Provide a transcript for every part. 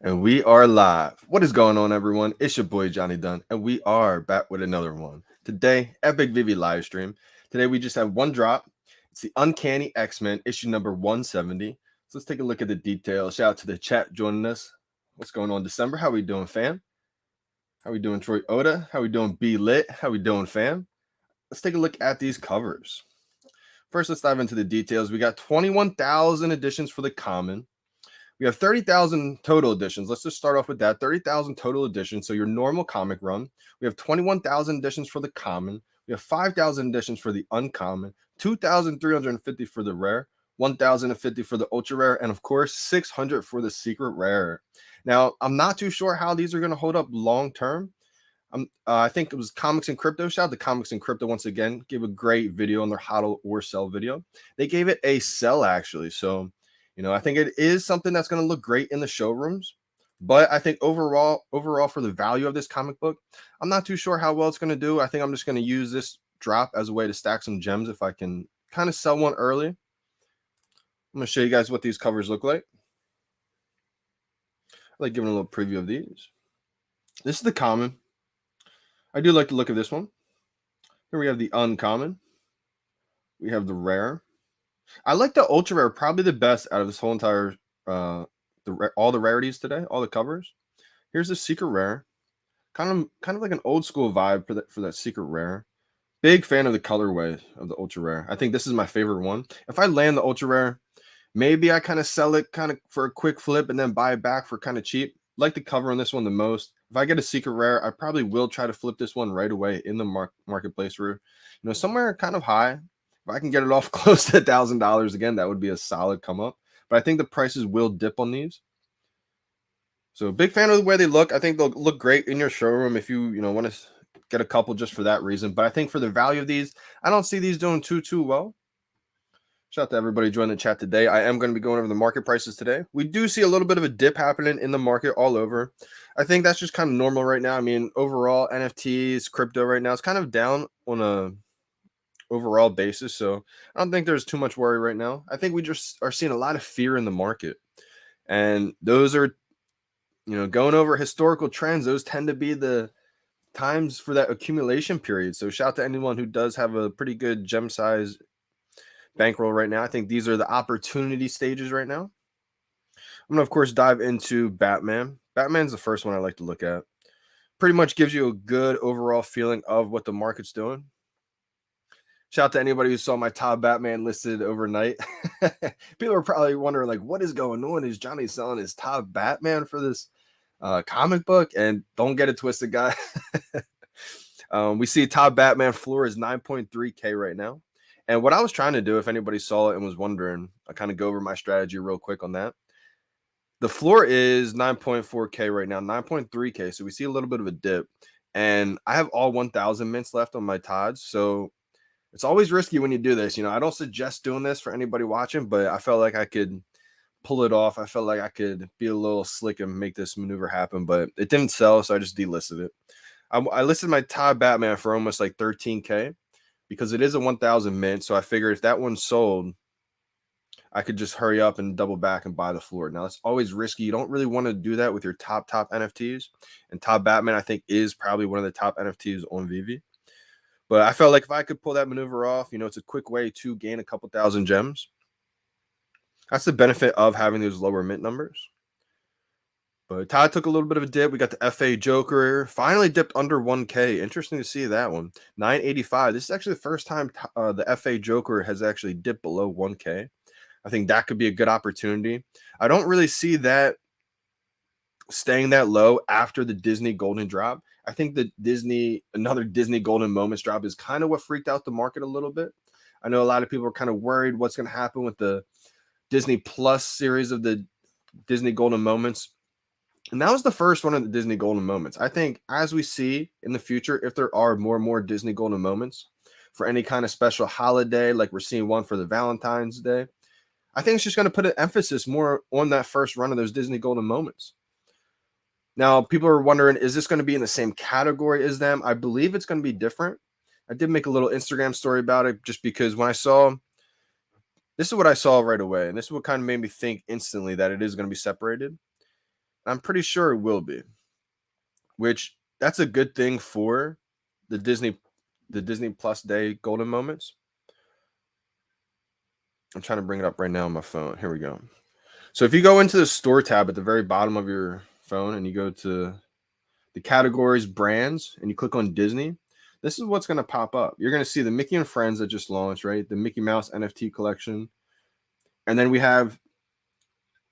And we are live. What is going on, everyone? It's your boy Johnny Dunn, and we are back with another one. Today, epic VeVe live stream. Today, we just have one drop. It's the Uncanny Xmen, issue number 170. So let's take a look at the details. Shout out to the chat joining us. What's going on, December? How we doing, fam? How we doing, Troy Oda? How we doing, B Lit? How we doing, fam? Let's take a look at these covers. First, let's dive into the details. We got 21,000 editions for the common. We have 30,000 total editions. Let's just start off with that. 30,000 total editions. So your normal comic run. We have 21,000 editions for the common. We have 5,000 editions for the uncommon. 2,350 for the rare. 1,050 for the ultra rare. And of course, 600 for the secret rare. Now, I'm not too sure how these are going to hold up long term. I think it was Comics and Crypto. Shout out to Comics and Crypto once again. Gave a great video on their hodl or sell video. They gave it a sell, actually. So, I think it is something that's going to look great in the showrooms, but I think overall for the value of this comic book, I'm not too sure how well it's going to do. I think I'm just going to use this drop as a way to stack some gems if I can kind of sell one early. I'm going to show you guys what these covers look like. I like giving a little preview of these. This is the common. I do like the look of this one. Here we have the uncommon. We have the rare. I like the ultra rare, probably the best out of this whole entire all the rarities today, all the covers. Here's the secret rare, kind of like an old school vibe for that secret rare. Big fan of the colorway of the ultra rare. I think this is my favorite one. If I land the ultra rare, maybe I kind of sell it kind of for a quick flip and then buy it back for kind of cheap. Like the cover on this one the most. If I get a secret rare, I probably will try to flip this one right away in the marketplace for, somewhere kind of high. If I can get it off close to $1,000 again, that would be a solid come up. But I think the prices will dip on these. So big fan of the way they look. I think they'll look great in your showroom if you want to get a couple just for that reason. But I think for the value of these, I don't see these doing too well. Shout out to everybody joining the chat today. I am going to be going over the market prices today. We do see a little bit of a dip happening in the market all over. I think that's just kind of normal right now. I mean, overall, NFTs, crypto right now is kind of down on a overall basis. So I don't think there's too much worry right now. I think we just are seeing a lot of fear in the market. And those are, going over historical trends, those tend to be the times for that accumulation period. So shout out to anyone who does have a pretty good gem size bankroll right now. I think these are the opportunity stages right now. I'm going to, of course, dive into Batman. Batman's the first one I like to look at. Pretty much gives you a good overall feeling of what the market's doing. Shout out to anybody who saw my top Batman listed overnight. People are probably wondering, like, what is going on? Is Johnny selling his top Batman for this comic book? And don't get it twisted, guys. We see top Batman floor is 9.3K right now. And what I was trying to do, if anybody saw it and was wondering, I kind of go over my strategy real quick on that. The floor is 9.4K right now, 9.3K. So we see a little bit of a dip. And I have all 1,000 mints left on my Todds. So it's always risky when you do this. I don't suggest doing this for anybody watching, but I felt like I could pull it off. I felt like I could be a little slick and make this maneuver happen, but it didn't sell, so I just delisted it. I listed my Todd Batman for almost like 13K because it is a 1,000 mint, so I figured if that one sold, I could just hurry up and double back and buy the floor. Now, it's always risky. You don't really want to do that with your top NFTs, and Todd Batman, I think, is probably one of the top NFTs on VeVe. But I felt like if I could pull that maneuver off, it's a quick way to gain a couple thousand gems. That's the benefit of having those lower mint numbers. But Todd took a little bit of a dip. We got the FA Joker. Finally dipped under 1K. Interesting to see that one. 985. This is actually the first time the FA Joker has actually dipped below 1K. I think that could be a good opportunity. I don't really see that staying that low after the Disney Golden drop. I think another Disney Golden Moments drop is kind of what freaked out the market a little bit. I know a lot of people are kind of worried what's going to happen with the Disney Plus series of the Disney Golden Moments. And that was the first one of the Disney Golden Moments. I think as we see in the future, if there are more and more Disney Golden Moments for any kind of special holiday, like we're seeing one for the Valentine's Day, I think it's just going to put an emphasis more on that first run of those Disney Golden Moments. Now, people are wondering, is this going to be in the same category as them? I believe it's going to be different. I did make a little Instagram story about it just because when I saw, this is what I saw right away. And this is what kind of made me think instantly that it is going to be separated. I'm pretty sure it will be, which that's a good thing for the Disney Plus Day golden moments. I'm trying to bring it up right now on my phone. Here we go. So if you go into the store tab at the very bottom of your phone and you go to the categories brands and you click on Disney, this is what's going to pop up. You're going to see the Mickey and Friends that just launched, right? The Mickey Mouse NFT collection. And then we have,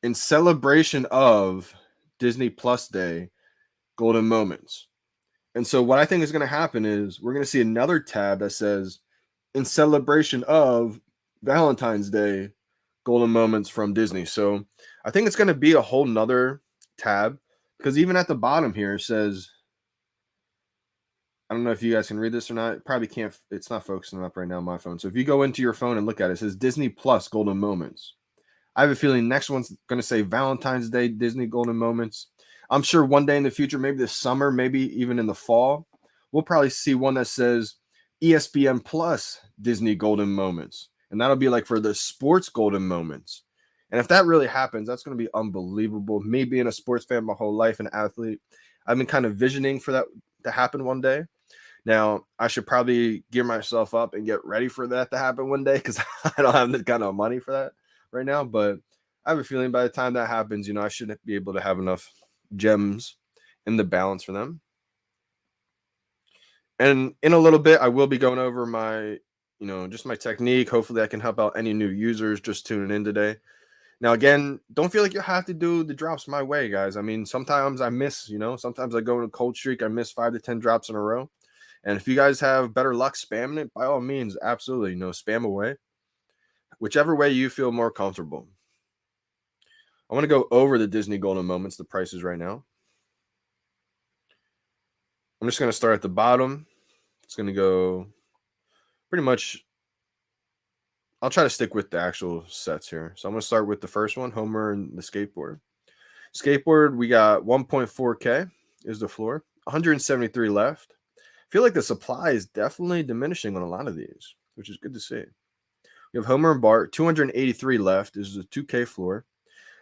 in celebration of Disney Plus Day, golden moments. And so what I think is going to happen is we're going to see another tab that says, in celebration of Valentine's Day, golden moments from Disney. So I think it's going to be a whole nother tab, because even at the bottom here it says, I don't know if you guys can read this or not. Probably can't. It's not focusing up right now on my phone. So if you go into your phone and look at it, it says Disney Plus golden moments. I have a feeling next one's going to say Valentine's Day Disney golden moments. I'm sure one day in the future, maybe this summer, maybe even in the fall, we'll probably see one that says ESPN Plus Disney golden moments. And that'll be like for the sports golden moments. And if that really happens, that's going to be unbelievable. Me being a sports fan my whole life, an athlete, I've been kind of visioning for that to happen one day. Now, I should probably gear myself up and get ready for that to happen one day, because I don't have the kind of money for that right now. But I have a feeling by the time that happens, I should be able to have enough gems in the balance for them. And in a little bit, I will be going over my, just my technique. Hopefully I can help out any new users just tuning in today. Now, again, don't feel like you have to do the drops my way, guys. I mean, sometimes I miss, sometimes I go in a cold streak. I miss 5 to 10 drops in a row. And if you guys have better luck spamming it, by all means, absolutely, spam away. Whichever way you feel more comfortable. I want to go over the Disney golden moments, the prices right now. I'm just going to start at the bottom. It's going to go pretty much. I'll try to stick with the actual sets here. So I'm going to start with the first one, Homer and the skateboard. Skateboard, we got 1.4K is the floor, 173 left. I feel like the supply is definitely diminishing on a lot of these, which is good to see. We have Homer and Bart, 283 left. This is a 2K floor.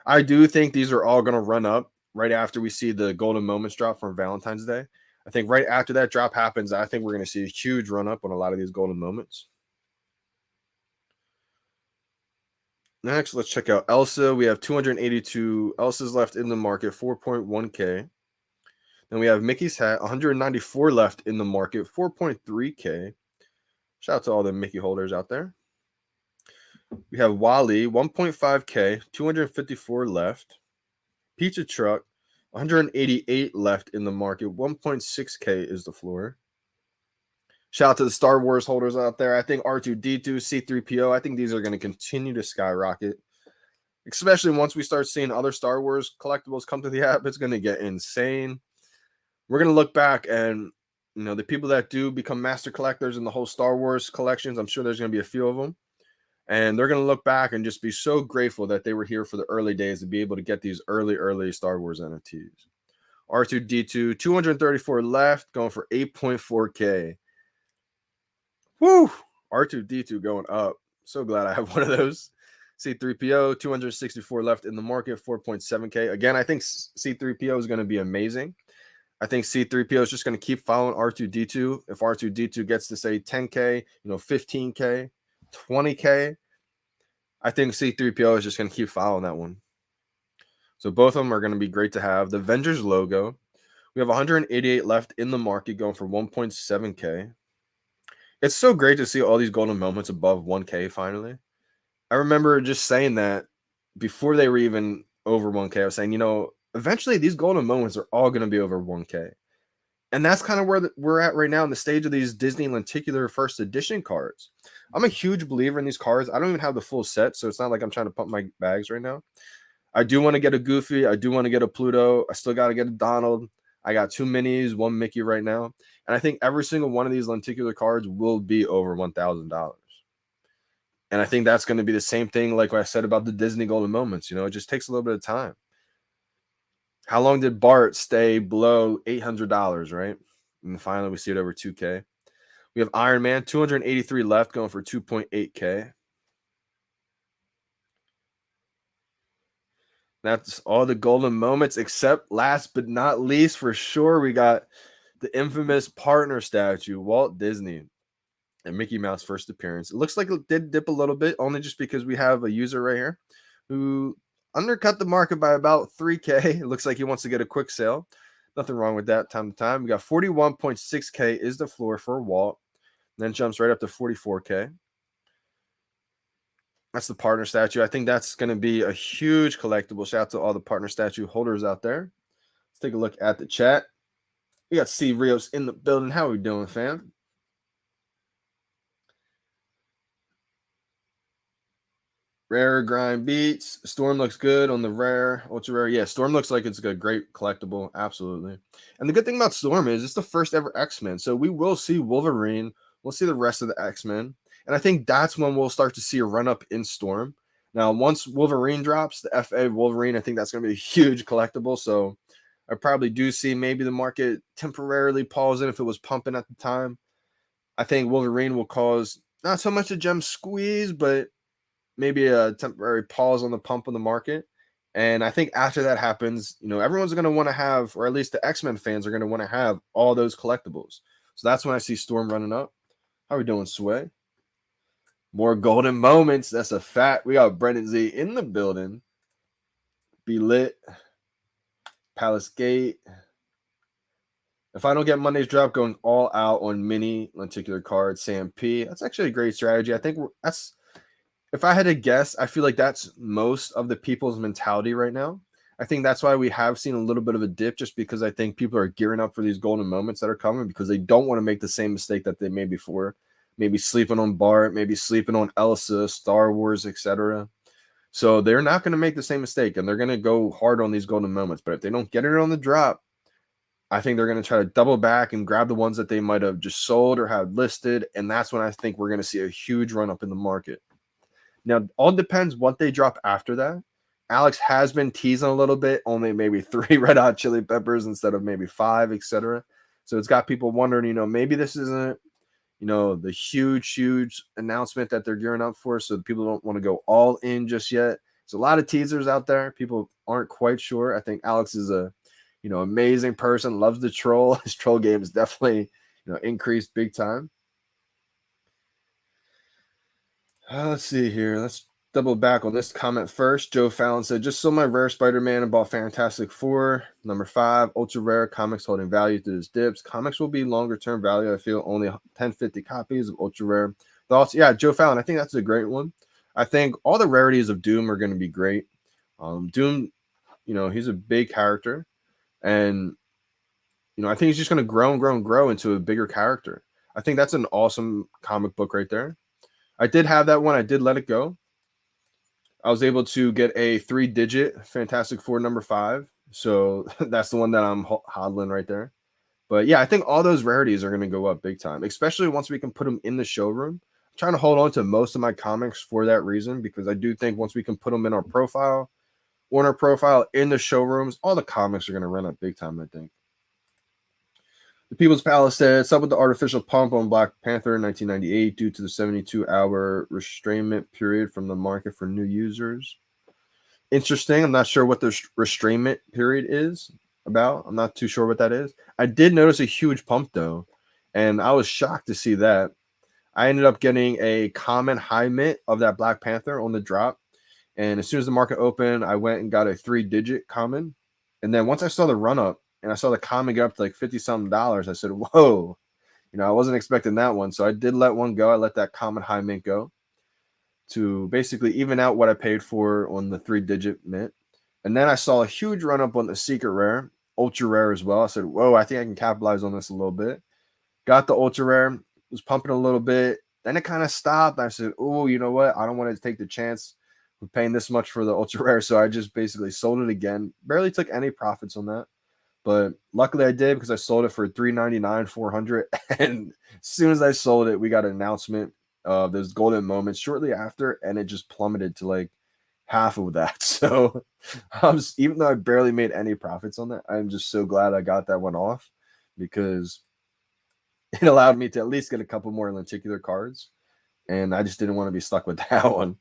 I do think these are all going to run up right after we see the golden moments drop from Valentine's Day. I think right after that drop happens, I think we're going to see a huge run up on a lot of these golden moments. Next, let's check out Elsa. We have 282 Elsas left in the market, 4.1K. Then we have Mickey's hat, 194 left in the market, 4.3K. Shout out to all the Mickey holders out there. We have Wally, 1.5K, 254 left. Pizza Truck, 188 left in the market, 1.6K is the floor. Shout out to the Star Wars holders out there. I think R2-D2, C-3PO, I think these are going to continue to skyrocket, especially once we start seeing other Star Wars collectibles come to the app. It's going to get insane. We're going to look back and, the people that do become master collectors in the whole Star Wars collections, I'm sure there's going to be a few of them. And they're going to look back and just be so grateful that they were here for the early days to be able to get these early Star Wars NFTs. R2-D2, 234 left, going for 8.4K. Woo! R2-D2 going up. So glad I have one of those. C-3PO, 264 left in the market, 4.7K. Again, I think C-3PO is going to be amazing. I think C-3PO is just going to keep following R2-D2. If R2-D2 gets to, say, 10K, 15K, 20K, I think C-3PO is just going to keep following that one. So both of them are going to be great to have. The Avengers logo, we have 188 left in the market, going for 1.7K. It's so great to see all these golden moments above 1K finally. I remember just saying that before they were even over 1K. I was saying, eventually these golden moments are all going to be over 1K. And that's kind of where we're at right now in the stage of these Disney Lenticular first edition cards. I'm a huge believer in these cards. I don't even have the full set, so it's not like I'm trying to pump my bags right now. I do want to get a Goofy. I do want to get a Pluto. I still got to get a Donald. I got 2 minis, 1 Mickey right now. And I think every single one of these Lenticular cards will be over $1,000. And I think that's going to be the same thing like what I said about the Disney golden moments. It just takes a little bit of time. How long did Bart stay below $800, right? And finally, we see it over 2K. We have Iron Man, 283 left, going for 2.8K. That's all the golden moments, except last but not least, for sure, we got the infamous partner statue, Walt Disney and Mickey Mouse first appearance. It looks like it did dip a little bit, only just because we have a user right here who undercut the market by about 3K. It looks like he wants to get a quick sale. Nothing wrong with that time to time. We got 41.6K is the floor for Walt. Then jumps right up to 44K. That's the partner statue. I think that's going to be a huge collectible. Shout out to all the partner statue holders out there. Let's take a look at the chat. We got Steve Rios in the building. How are we doing, fam? Rare grind beats. Storm looks good on the rare, ultra rare. Yeah, Storm looks like it's a great collectible. Absolutely. And the good thing about Storm is it's the first ever X-Men. So we will see Wolverine. We'll see the rest of the X-Men. And I think that's when we'll start to see a run up in Storm. Now, once Wolverine drops, the FA Wolverine, I think that's going to be a huge collectible. So I probably do see maybe the market temporarily pausing if it was pumping at the time. I think Wolverine will cause not so much a gem squeeze, but maybe a temporary pause on the pump of the market. And I think after that happens, everyone's going to want to have, or at least the X-Men fans are going to want to have all those collectibles. So that's when I see Storm running up. How are we doing, Sway? More golden moments. That's a fact. We got Brendan Z in the building. Be lit. Palace Gate. If I don't get Monday's drop, going all out on mini lenticular cards, Sam P. That's actually a great strategy. I think that's, if I had to guess, I feel like that's most of the people's mentality right now. I think that's why we have seen a little bit of a dip, just because I think people are gearing up for these golden moments that are coming because they don't want to make the same mistake that they made before. Maybe sleeping on Bart, maybe sleeping on Elsa, Star Wars, etc. So they're not going to make the same mistake, and they're going to go hard on these golden moments. But if they don't get it on the drop, I think they're going to try to double back and grab the ones that they might have just sold or had listed, and that's when I think we're going to see a huge run up in the market. Now, all depends what they drop after that. Alex has been teasing a little bit, only maybe 3 red hot chili peppers instead of maybe 5, etc. So it's got people wondering, maybe this isn't, the huge announcement that they're gearing up for. So people don't want to go all in just yet. There's a lot of teasers out there. People aren't quite sure. I think Alex is a, amazing person, loves the troll. His troll game is definitely, increased big time. Let's see here. Let's double back on this comment first. Joe Fallon said, just sold my rare Spider-Man and bought Fantastic Four. Number 5, ultra rare comics holding value through his dips. Comics will be longer term value. I feel only 1050 copies of ultra rare. Thoughts? Yeah, Joe Fallon, I think that's a great one. I think all the rarities of Doom are going to be great. Doom, he's a big character. And, I think he's just going to grow into a bigger character. I think that's an awesome comic book right there. I did have that one. I did let it go. I was able to get a 3-digit Fantastic Four number 5. So that's the one that I'm hodling right there. But yeah, I think all those rarities are going to go up big time, especially once we can put them in the showroom. I'm trying to hold on to most of my comics for that reason, because I do think once we can put them in our profile, or in our profile in the showrooms, all the comics are going to run up big time, I think. The People's Palace said, "What's up with the artificial pump on Black Panther in 1998 due to the 72-hour restrainment period from the market for new users?" Interesting. I'm not sure what the restrainment period is about. I'm not too sure what that is. I did notice a huge pump, though, and I was shocked to see that. I ended up getting a common high mint of that Black Panther on the drop, and as soon as the market opened, I went and got a 3-digit common. And then once I saw the run-up, and I saw the common get up to like $50-something, I said, whoa, I wasn't expecting that one. So I did let one go. I let that common high mint go to basically even out what I paid for on the 3-digit mint. And then I saw a huge run up on the secret rare, ultra rare as well. I said, whoa, I think I can capitalize on this a little bit. Got the ultra rare, was pumping a little bit. Then it kind of stopped. I said, oh, you know what? I don't want to take the chance of paying this much for the ultra rare. So I just basically sold it again. Barely took any profits on that. But luckily I did, because I sold it for $399, $400. And as soon as I sold it, we got an announcement of those golden moments shortly after, and it just plummeted to like half of that. So even though I barely made any profits on that, I'm just so glad I got that one off, because it allowed me to at least get a couple more lenticular cards. And I just didn't want to be stuck with that one.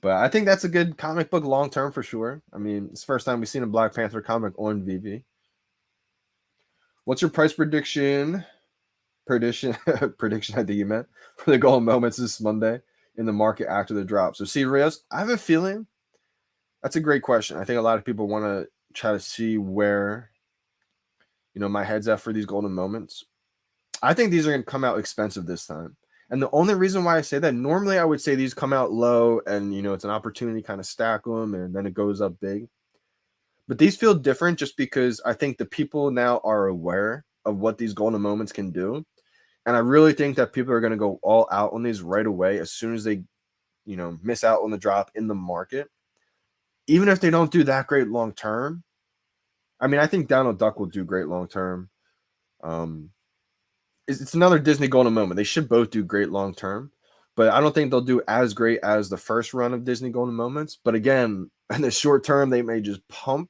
But I think that's a good comic book long term for sure. I mean, it's the first time we've seen a Black Panther comic on VeVe. What's your price prediction? Prediction, prediction. I think you meant for the golden moments this Monday in the market after the drop. So, see, Rios, I have a feeling that's a great question. I think a lot of people want to try to see where my head's at for these golden moments. I think these are going to come out expensive this time. And the only reason why I say that, normally I would say these come out low and, it's an opportunity to kind of stack them and then it goes up big. But these feel different just because I think the people now are aware of what these golden moments can do. And I really think that people are going to go all out on these right away as soon as they, miss out on the drop in the market. Even if they don't do that great long term. I mean, I think Donald Duck will do great long term. It's another Disney golden moment. They should both do great long term, but I don't think they'll do as great as the first run of Disney golden moments. But again, in the short term, they may just pump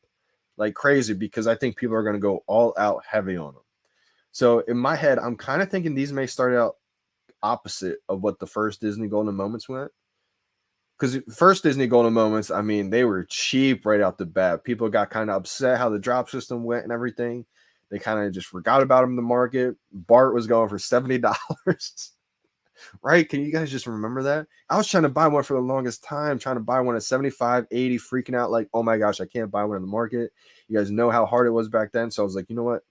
like crazy because I think people are going to go all out heavy on them. So in my head, I'm kind of thinking these may start out opposite of what the first Disney golden moments went. Because first Disney golden moments, I mean, they were cheap right out the bat. People got kind of upset how the drop system went and everything. They kind of just forgot about him in the market. Bart was going for $70. Right? Can you guys just remember that? I was trying to buy one for the longest time, trying to buy one at 75, 80, freaking out like, oh my gosh, I can't buy one in the market. You guys know how hard it was back then. So I was like, you know what?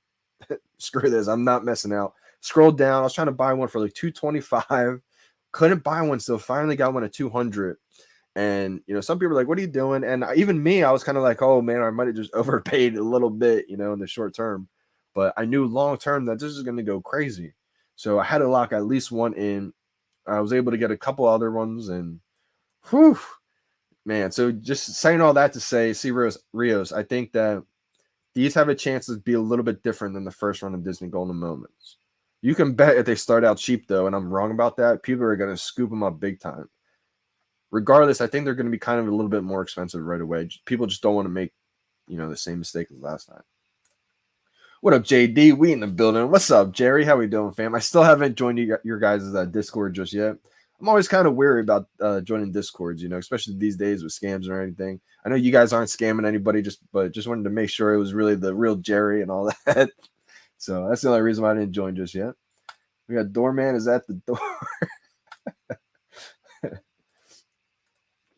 Screw this. I'm not messing out. Scrolled down. I was trying to buy one for like 225. Couldn't buy one. So finally got one at 200. And, some people are like, what are you doing? And even me, I was kind of like, oh man, I might have just overpaid a little bit, in the short term. But I knew long term that this is going to go crazy. So I had to lock at least one in. I was able to get a couple other ones. And whew, man. So just saying all that to say, see, Rios, I think that these have a chance to be a little bit different than the first run of Disney Golden Moments. You can bet if they start out cheap, though, and I'm wrong about that, people are going to scoop them up big time. Regardless, I think they're going to be kind of a little bit more expensive right away. People just don't want to make, the same mistake as last time. What up, JD? We in the building. What's up, Jerry? How we doing, fam? I still haven't joined your guys' Discord just yet. I'm always kind of weary about joining Discords, especially these days with scams or anything. I know you guys aren't scamming anybody, but just wanted to make sure it was really the real Jerry and all that. So that's the only reason why I didn't join just yet. We got Doorman is at the door.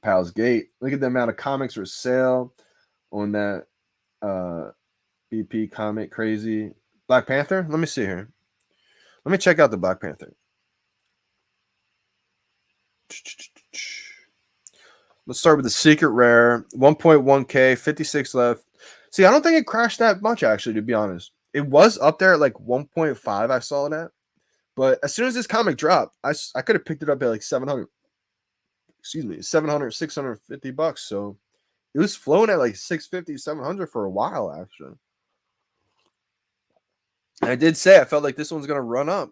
Pal's Gate. Look at the amount of comics for sale on that BP comic. Crazy. Black Panther? Let me see here. Let me check out the Black Panther. Let's start with the secret rare. 1.1K, 56 left. See, I don't think it crashed that much, actually, to be honest. It was up there at like 1.5, I saw it at. But as soon as this comic dropped, I could have picked it up at like 700. 700, 650 bucks. So it was flowing at like 650, 700 for a while, actually. And I did say I felt like this one's going to run up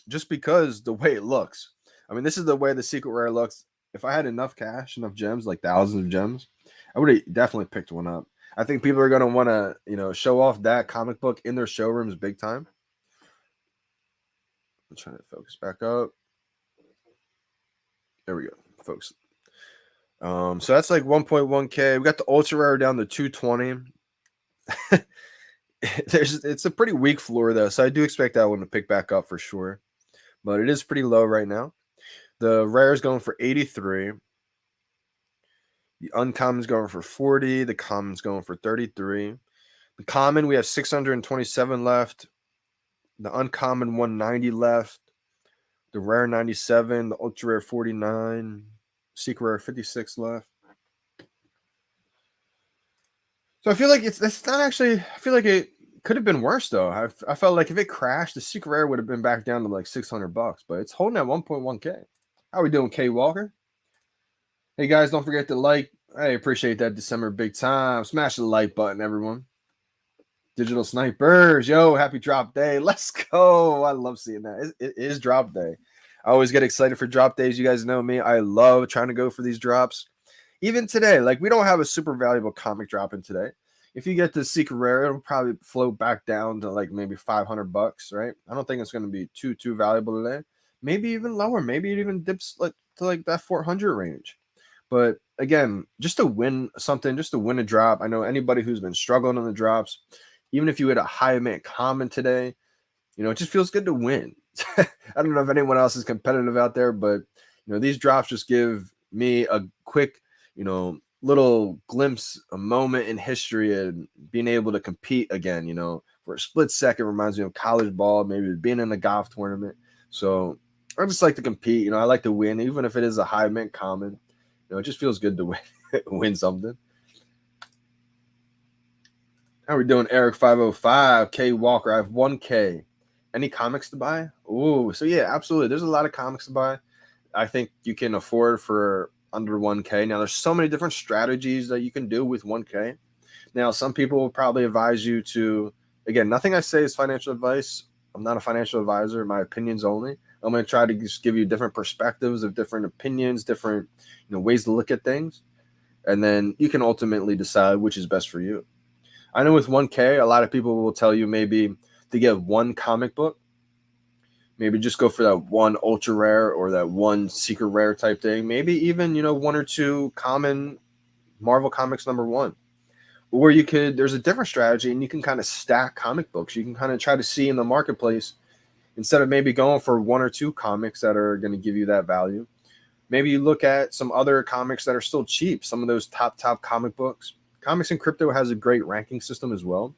just because the way it looks. I mean, this is the way the secret rare looks. If I had enough cash, enough gems, like thousands of gems, I would have definitely picked one up. I think people are going to want to, show off that comic book in their showrooms big time. I'm trying to focus back up. There we go, folks. So that's like 1.1K. We got the ultra rare down to 220. It's a pretty weak floor though, so I do expect that one to pick back up for sure. But it is pretty low right now. The rare is going for 83. The uncommon's going for 40. The common's going for 33. The common, we have 627 left. The uncommon 190 left. The rare 97. The ultra rare 49. Secret rare 56 left. So I feel like it's not actually. I feel like it could have been worse though. I felt like if it crashed, the secret rare would have been back down to like 600 bucks, but it's holding at 1.1K. How we doing, K Walker? Hey guys, don't forget to like. I appreciate that December big time. Smash the like button, everyone. Digital snipers, yo, happy drop day. Let's go. I love seeing that. It is drop day. I always get excited for drop days. You guys know me. I love trying to go for these drops. Even today, like we don't have a super valuable comic drop in today. If you get the secret rare, it'll probably float back down to like maybe 500 bucks, right? I don't think it's going to be too valuable today. Maybe even lower. Maybe it even dips like to like that 400 range. But again, just to win something, just to win a drop. I know anybody who's been struggling on the drops, even if you hit a high mint common today, it just feels good to win. I don't know if anyone else is competitive out there, but these drops just give me a quick, little glimpse, a moment in history and being able to compete again, for a split second. Reminds me of college ball, maybe being in a golf tournament. So I just like to compete. I like to win, even if it is a high mint common. It just feels good to win, win something. How are we doing, Eric 505? K Walker, I have 1K. Any comics to buy? Ooh, so yeah, absolutely. There's a lot of comics to buy. I think you can afford for under 1K. Now, there's so many different strategies that you can do with 1K. Now, some people will probably advise you to, again, nothing I say is financial advice. I'm not a financial advisor. My opinions only. I'm going to try to just give you different perspectives of different opinions, different ways to look at things. And then you can ultimately decide which is best for you. I know with 1K, a lot of people will tell you maybe to get one comic book, maybe just go for that one ultra rare or that one secret rare type thing. Maybe even, one or two common Marvel Comics #1. Or there's a different strategy and you can kind of stack comic books. You can kind of try to see in the marketplace, instead of maybe going for one or two comics that are going to give you that value, maybe you look at some other comics that are still cheap, some of those top comic books. Comics and Crypto has a great ranking system as well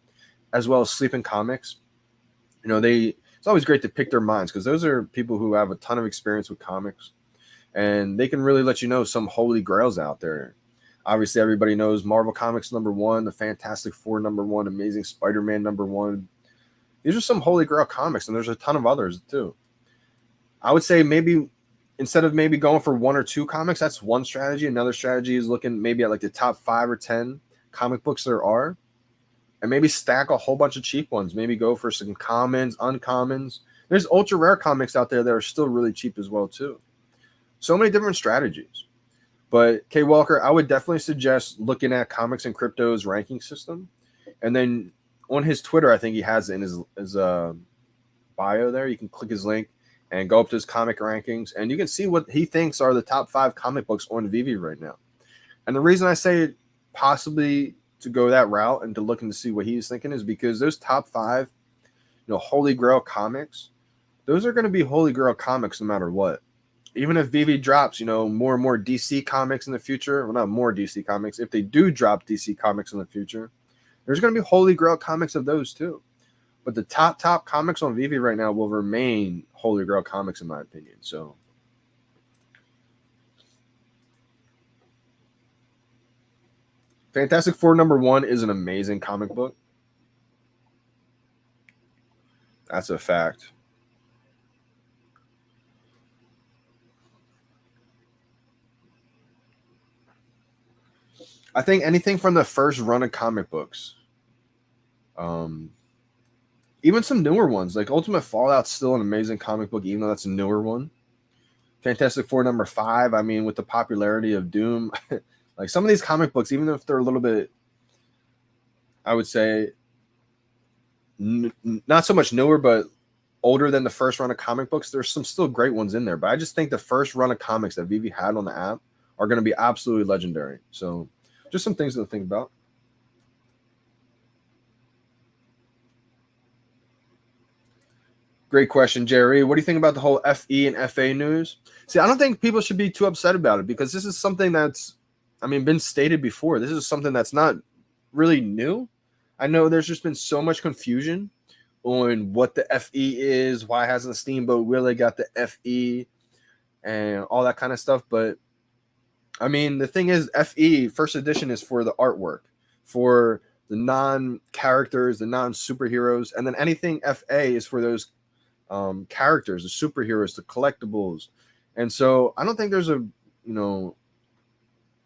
as Sleeping Comics. It's always great to pick their minds because those are people who have a ton of experience with comics and they can really let you know some holy grails out there. Obviously, everybody knows Marvel Comics #1, the Fantastic Four #1, Amazing Spider-Man #1. These are some holy grail comics, and there's a ton of others too. I would say maybe instead of maybe going for one or two comics, that's one strategy. Another strategy is looking maybe at like the top 5 or 10 comic books there are, and maybe stack a whole bunch of cheap ones. Maybe go for some commons, uncommons. There's ultra rare comics out there that are still really cheap as well too. So many different strategies. But K Walker, I would definitely suggest looking at Comics and Crypto's ranking system. And then on his Twitter, I think he has it in his bio there. You can click his link and go up to his comic rankings, and you can see what he thinks are the top 5 comic books on VeVe right now. And the reason I say possibly to go that route and to look and to see what he's thinking is because those top 5, holy grail comics, those are going to be holy grail comics no matter what. Even if VeVe drops, more and more DC comics in the future, well, not more DC comics, if they do drop DC comics in the future, there's going to be holy grail comics of those too. But the top comics on VeVe right now will remain holy grail comics in my opinion. So Fantastic Four #1 is an amazing comic book. That's a fact. I think anything from the first run of comic books, even some newer ones like Ultimate Fallout's still an amazing comic book, even though that's a newer one. Fantastic Four #5. I mean, with the popularity of Doom, like some of these comic books, even if they're a little bit, I would say, not so much newer, but older than the first run of comic books, there's some still great ones in there. But I just think the first run of comics that VeVe had on the app are going to be absolutely legendary. So just some things to think about. Great question, Jerry. What do you think about the whole FE and FA news? See, I don't think people should be too upset about it because this is something that's, been stated before. This is something that's not really new. I know there's just been so much confusion on what the FE is, why hasn't Steamboat really got the FE and all that kind of stuff. But the thing is, FE first edition is for the artwork, for the non-characters, the non-superheroes, and then anything FA is for those characters, the superheroes, the collectibles. And so I don't think there's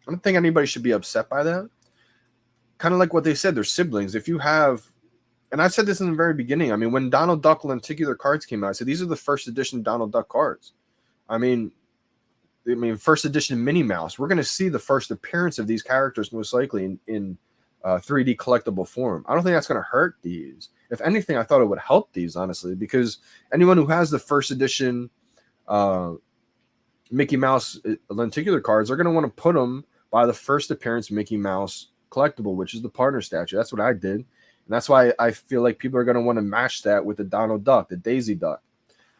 I don't think anybody should be upset by that. Kind of like what they said, they're siblings. If you have, and I said this in the very beginning, when Donald Duck lenticular cards came out, I said these are the first edition Donald Duck cards. First edition Minnie Mouse. We're going to see the first appearance of these characters most likely in 3D collectible form. I don't think that's going to hurt these. If anything, I thought it would help these, honestly, because anyone who has the first edition Mickey Mouse lenticular cards, they're going to want to put them by the first appearance Mickey Mouse collectible, which is the partner statue. That's what I did. And that's why I feel like people are going to want to match that with the Donald Duck, the Daisy Duck.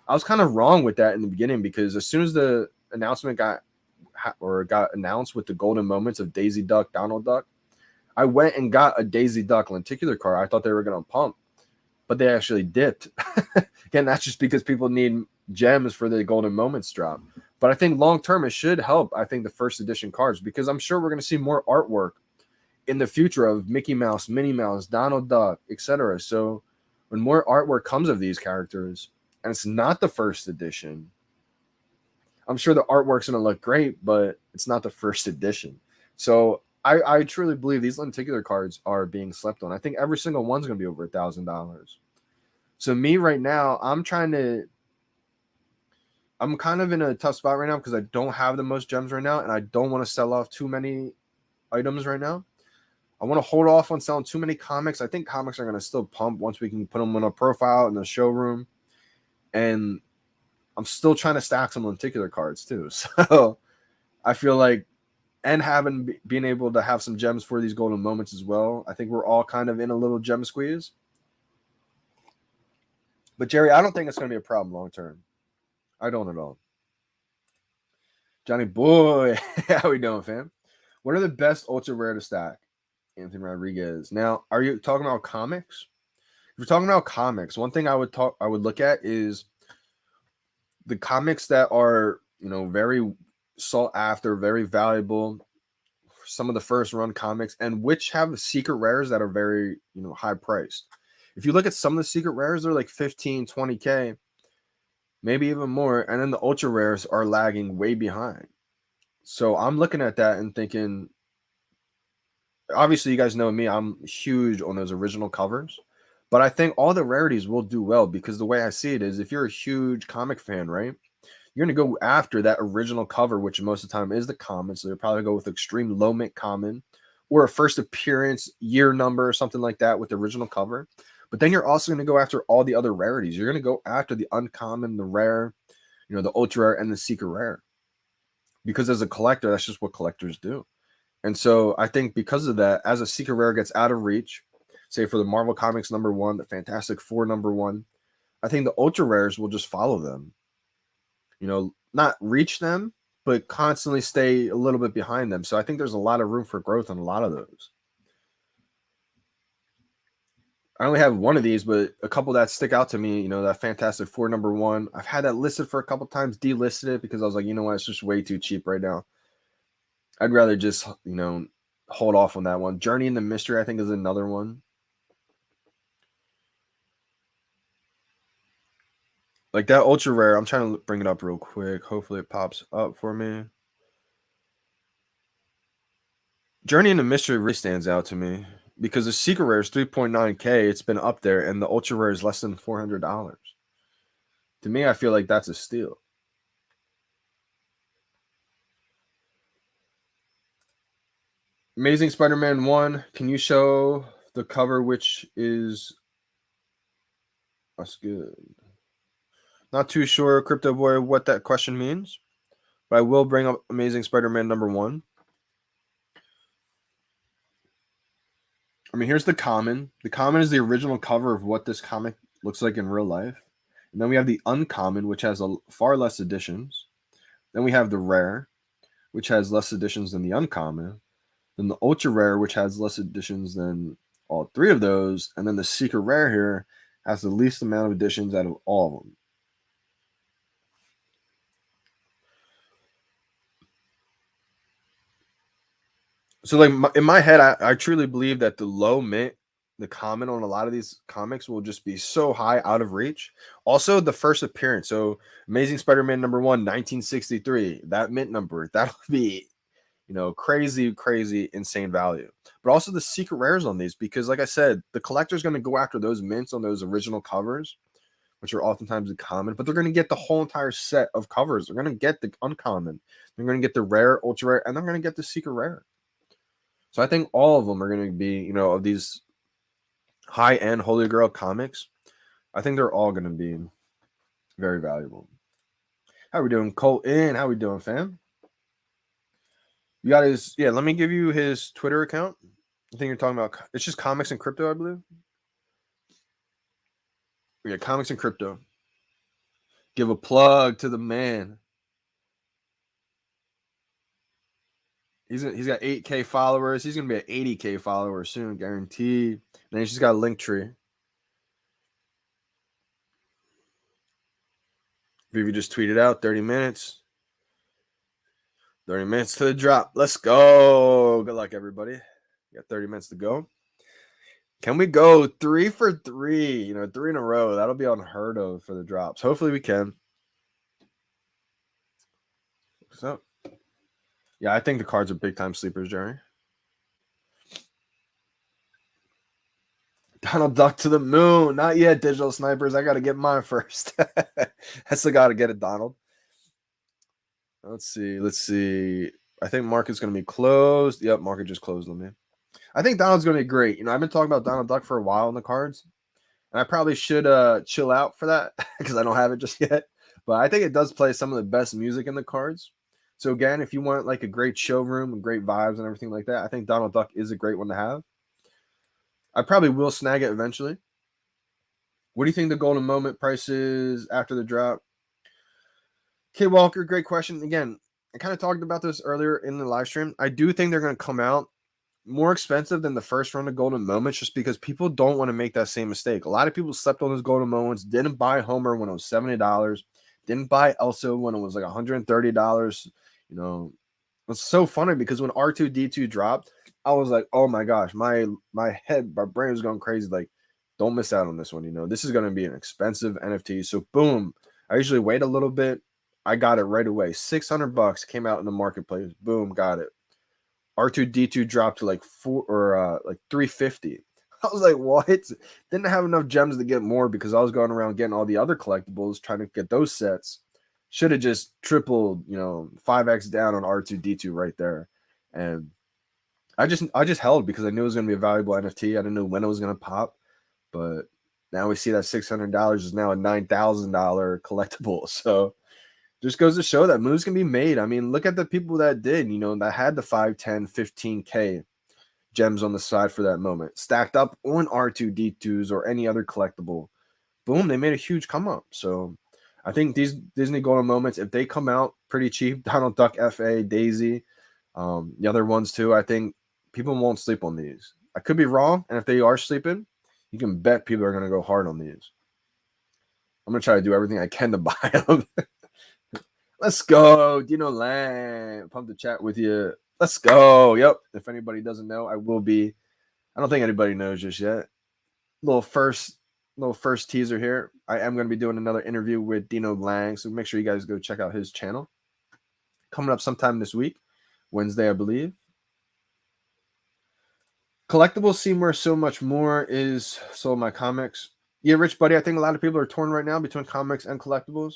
I was kind of wrong with that in the beginning because as soon as the announcement got announced with the golden moments of Daisy Duck, Donald Duck, I went and got a Daisy Duck lenticular card. I thought they were going to pump, but they actually dipped. Again, that's just because people need gems for the golden moments drop. But I think long term it should help. I think the first edition cards, because I'm sure we're going to see more artwork in the future of Mickey Mouse, Minnie Mouse, Donald Duck, etc. So when more artwork comes of these characters, and it's not the first edition, I'm sure the artwork's going to look great, but it's not the first edition. So I truly believe these lenticular cards are being slept on. I think every single one's going to be over $1,000. So me right now, I'm kind of in a tough spot right now because I don't have the most gems right now, and I don't want to sell off too many items right now. I want to hold off on selling too many comics. I think comics are going to still pump once we can put them on a profile in the showroom. And I'm still trying to stack some lenticular cards too. So I feel like, and being able to have some gems for these golden moments as well, I think we're all kind of in a little gem squeeze. But Jerry, I don't think it's going to be a problem long term. I don't at all. Johnny boy, how we doing, fam? What are the best ultra rare to stack? Anthony Rodriguez. Now, are you talking about comics? If you're talking about comics, one thing I would look at is the comics that are, very sought after, very valuable, some of the first run comics, and which have secret rares that are very, high priced. If you look at some of the secret rares, they're like 15, 20K, maybe even more. And then the ultra rares are lagging way behind. So I'm looking at that and thinking, obviously you guys know me, I'm huge on those original covers, but I think all the rarities will do well because the way I see it is if you're a huge comic fan, right, you're going to go after that original cover, which most of the time is the common. So you'll probably go with extreme low mint common or a first appearance year number or something like that with the original cover. But then you're also going to go after all the other rarities. You're going to go after the uncommon, the rare, the ultra rare, and the secret rare. Because as a collector, that's just what collectors do. And so I think because of that, as a secret rare gets out of reach, say for the Marvel Comics #1, the Fantastic Four #1, I think the ultra rares will just follow them. Not reach them, but constantly stay a little bit behind them. So I think there's a lot of room for growth on a lot of those. I only have one of these, but a couple that stick out to me, that Fantastic Four #1. I've had that listed for a couple times, delisted it because I was like, it's just way too cheap right now. I'd rather just, hold off on that one. Journey into Mystery, I think, is another one. Like that ultra rare, I'm trying to bring it up real quick. Hopefully it pops up for me. Journey into Mystery really stands out to me because the secret rare is 3.9K. It's been up there, and the ultra rare is less than $400. To me, I feel like that's a steal. Amazing Spider-Man 1. Can you show the cover, which is... That's good. Not too sure, Crypto Boy, what that question means, but I will bring up Amazing Spider-Man #1. I mean, here's the common. The common is the original cover of what this comic looks like in real life. And then we have the uncommon, which has far less editions. Then we have the rare, which has less editions than the uncommon. Then the ultra rare, which has less editions than all three of those. And then the secret rare here has the least amount of editions out of all of them. So, like, in my head, I truly believe that the low mint, the common on a lot of these comics will just be so high out of reach. Also, the first appearance. So, Amazing Spider-Man #1, 1963, that mint number, that'll be, crazy, crazy, insane value. But also the secret rares on these, because like I said, the collector's going to go after those mints on those original covers, which are oftentimes the common, but they're going to get the whole entire set of covers. They're going to get the uncommon, they're going to get the rare, ultra rare, and they're going to get the secret rare. So I think all of them are going to be, of these high-end Holy Grail comics, I think they're all going to be very valuable. How we doing, Colton? How we doing, fam? You got his, yeah, let me give you his Twitter account. I think you're talking about, it's just comics and crypto, I believe. Yeah, comics and crypto. Give a plug to the man. He's got 8K followers. He's gonna be at 80K followers soon, guaranteed. And he's just got a link tree. VeVe just tweeted out 30 minutes. 30 minutes to the drop. Let's go. Good luck, everybody. We got 30 minutes to go. Can we go 3 for 3? 3 in a row. That'll be unheard of for the drops. Hopefully we can. So, yeah, I think the cards are big time sleepers, Jerry. Donald Duck to the moon. Not yet, digital snipers. I got to get mine first. I still got to get it, Donald. Let's see. I think market's going to be closed. Yep, market just closed on me. I think Donald's going to be great. I've been talking about Donald Duck for a while in the cards. And I probably should chill out for that because I don't have it just yet. But I think it does play some of the best music in the cards. So again, if you want like a great showroom and great vibes and everything like that, I think Donald Duck is a great one to have. I probably will snag it eventually. What do you think the golden moment price is after the drop? K Walker, great question. Again, I kind of talked about this earlier in the live stream. I do think they're going to come out more expensive than the first run of golden moments just because people don't want to make that same mistake. A lot of people slept on those golden moments, didn't buy Homer when it was $70, didn't buy Elsa when it was like $130. It's so funny because when R2D2 dropped, I was like, oh my gosh, my brain was going crazy. Like, don't miss out on this one. This is going to be an expensive NFT. So boom, I usually wait a little bit. I got it right away. $600 came out in the marketplace. Boom, got it. R2D2 dropped to like like 350. I was like, what? Didn't have enough gems to get more because I was going around getting all the other collectibles, trying to get those sets. Should have just tripled, 5x down on R2D2 right there. And I just held because I knew it was going to be a valuable NFT. I didn't know when it was going to pop. But now we see that $600 is now a $9,000 collectible. So just goes to show that moves can be made. I mean, look at the people that did, that had the 5, 10, 15K gems on the side for that moment, stacked up on R2D2s or any other collectible. Boom, they made a huge come up. So I think these Disney golden moments, if they come out pretty cheap, Donald Duck FA, Daisy, the other ones too, I think people won't sleep on these. I could be wrong, and if they are sleeping, you can bet people are going to go hard on these. I'm going to try to do everything I can to buy them. Let's go, Dino Lang. Pumped to chat with you. Let's go. Yep. If anybody doesn't know, I will be. I don't think anybody knows just yet. Little first teaser here. I am going to be doing another interview with Dino Lang, so make sure you guys go check out his channel. Coming up sometime this week, Wednesday, I believe. Collectibles seem where so much more is sold my comics. Yeah, Rich Buddy, I think a lot of people are torn right now between comics and collectibles.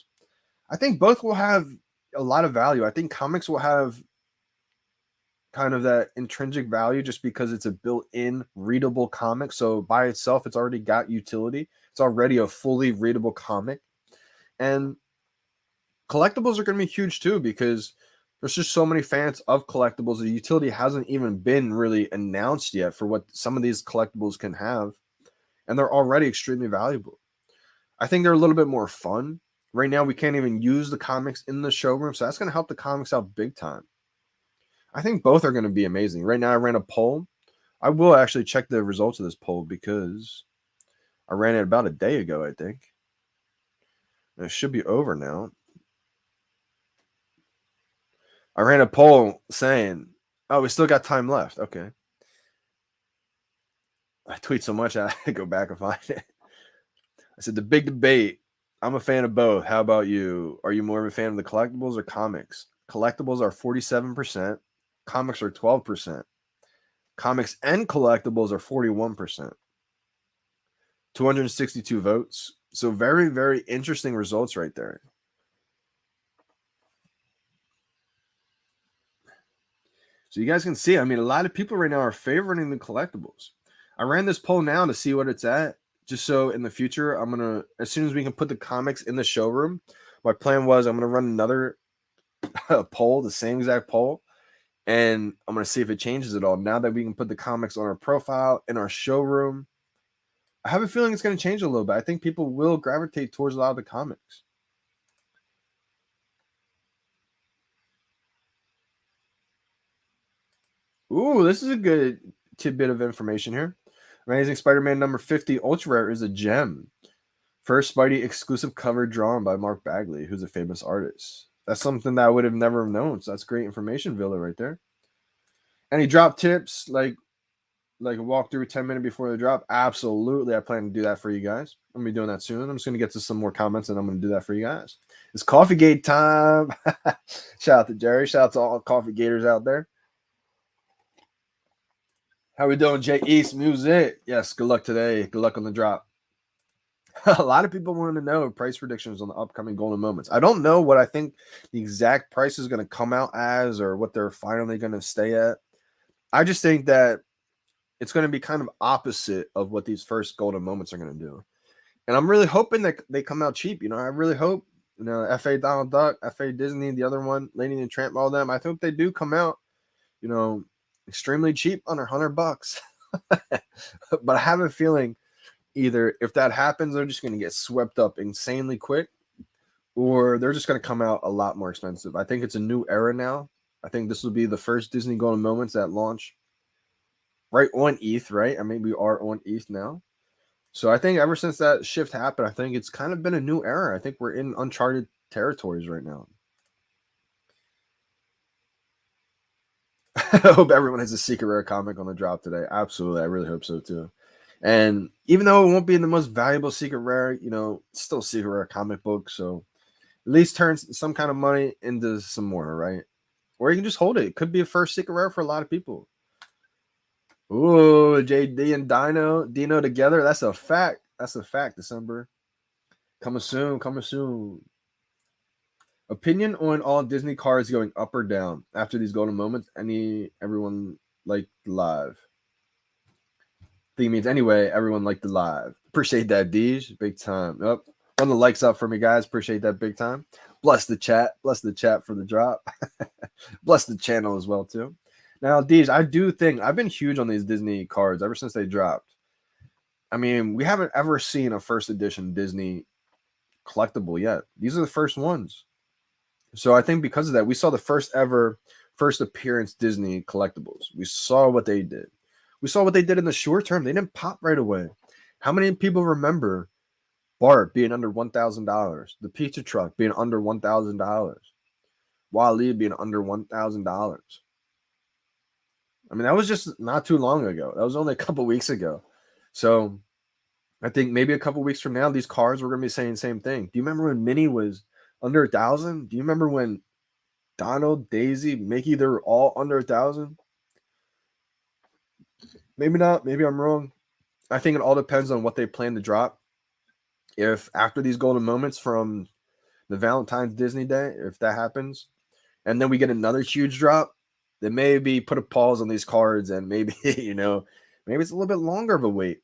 I think both will have a lot of value. I think comics will have kind of that intrinsic value just because it's a built-in readable comic. So by itself, it's already got utility. It's already a fully readable comic. And collectibles are going to be huge too because there's just so many fans of collectibles. The utility hasn't even been really announced yet for what some of these collectibles can have. And they're already extremely valuable. I think they're a little bit more fun. Right now, we can't even use the comics in the showroom, so that's going to help the comics out big time. I think both are going to be amazing. Right now, I ran a poll. I will actually check the results of this poll because I ran it about a day ago, I think. And it should be over now. I ran a poll saying, oh, we still got time left. Okay. I tweet so much, I go back and find it. I said, the big debate. I'm a fan of both. How about you? Are you more of a fan of the collectibles or comics? Collectibles are 47%. Comics are 12%. Comics and collectibles are 41%. 262 votes. So very, very interesting results right there. So you guys can see, I mean, a lot of people right now are favoring the collectibles. I ran this poll now to see what it's at. Just so in the future, I'm going to, as soon as we can put the comics in the showroom, My plan was I'm going to run another poll, the same exact poll, and I'm going to see if it changes at all. Now that we can put the comics on our profile in our showroom, I have a feeling it's going to change a little bit. I think people will gravitate towards a lot of the comics. Ooh, this is a good tidbit of information here. Amazing Spider-Man number 50 Ultra Rare is a gem. First Spidey exclusive cover drawn by Mark Bagley, who's a famous artist. That's something that I would have never known. So that's great information, Villa, right there. Any drop tips, like a walkthrough 10 minutes before the drop? Absolutely. I plan to do that for you guys. I'm gonna be doing that soon. I'm just gonna get to some more comments and I'm gonna do that for you guys. It's Coffee Gate time. Shout out to Jerry. Shout out to all Coffee Gators out there. How we doing, Jay East Music? Yes, good luck today. Good luck on the drop. A lot of people want to know price predictions on the upcoming golden moments. I don't know what I think the exact price is going to come out as or what they're finally going to stay at. I just think that it's going to be kind of opposite of what these first golden moments are going to do. And I'm really hoping that they come out cheap. I really hope, F.A. Donald Duck, F.A. Disney, the other one, Lady and the Tramp, all them. I hope they do come out, extremely cheap, under $100. But I have a feeling either if that happens, they're just going to get swept up insanely quick, or they're just going to come out a lot more expensive. I think it's a new era now. I think this will be the first Disney golden moments that launch right on ETH, right? I mean, we are on ETH now. So I think ever since that shift happened, I think it's kind of been a new era. I think we're in uncharted territories right now. I hope everyone has a secret rare comic on the drop today. Absolutely. I really hope so too. And even though it won't be the most valuable secret rare, it's still secret rare comic book. So at least turn some kind of money into some more, right? Or you can just hold it. It could be a first secret rare for a lot of people. Ooh, JD and Dino together. That's a fact. That's a fact, December. Coming soon, coming soon. Opinion on all Disney cards going up or down after these golden moments? Everyone like live? I think it means anyway, everyone liked the live. Appreciate that, Deej. Big time. Up. Run the likes up for me, guys. Appreciate that big time. Bless the chat. Bless the chat for the drop. Bless the channel as well, too. Now, Deej, I do think I've been huge on these Disney cards ever since they dropped. I mean, we haven't ever seen a first edition Disney collectible yet. These are the first ones. So I think because of that, we saw the first appearance Disney collectibles. We saw what they did. We saw what they did in the short term. They didn't pop right away. How many people remember Bart being under $1,000? The pizza truck being under $1,000? Wally being under $1,000? I mean, that was just not too long ago. That was only a couple weeks ago. So I think maybe a couple weeks from now, these cards were going to be saying the same thing. Do you remember when Minnie was under 1,000? Do you remember when Donald, Daisy, Mickey, they were all under 1,000? Maybe not. Maybe I'm wrong. I think it all depends on what they plan to drop. If after these golden moments from the Valentine's Disney Day, if that happens, and then we get another huge drop, then maybe put a pause on these cards and maybe, maybe it's a little bit longer of a wait.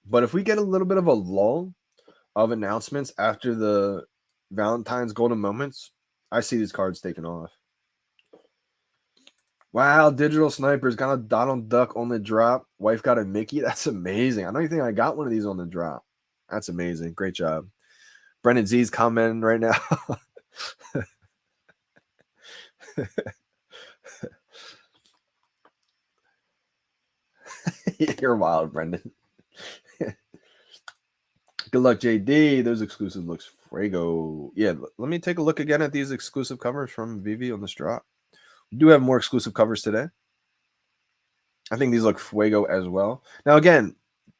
But if we get a little bit of a lull of announcements after the Valentine's golden moments, I see these cards taking off. Wow, Digital Snipers got a Donald Duck on the drop. Wife got a Mickey. That's amazing. I don't even think I got one of these on the drop. That's amazing. Great job. Brendan Z's commenting right now. You're wild, Brendan. Good luck, JD. Those exclusive looks Frago. Yeah, let me take a look again at these exclusive covers from VeVe on this drop. We do have more exclusive covers today. I think these look Fuego as well. Now, again,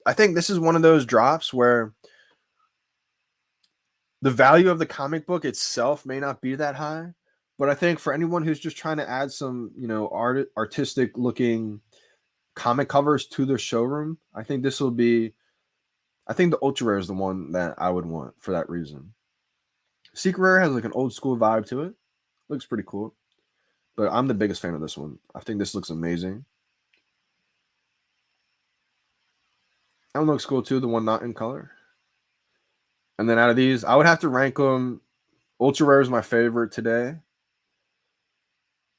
I think this is one of those drops where the value of the comic book itself may not be that high, but I think for anyone who's just trying to add some, artistic looking comic covers to their showroom, I think this will be. I think the Ultra Rare is the one that I would want for that reason. Secret Rare has like an old school vibe to it. Looks pretty cool. But I'm the biggest fan of this one. I think this looks amazing. That one looks cool too, the one not in color. And then out of these, I would have to rank them Ultra rare is my favorite today.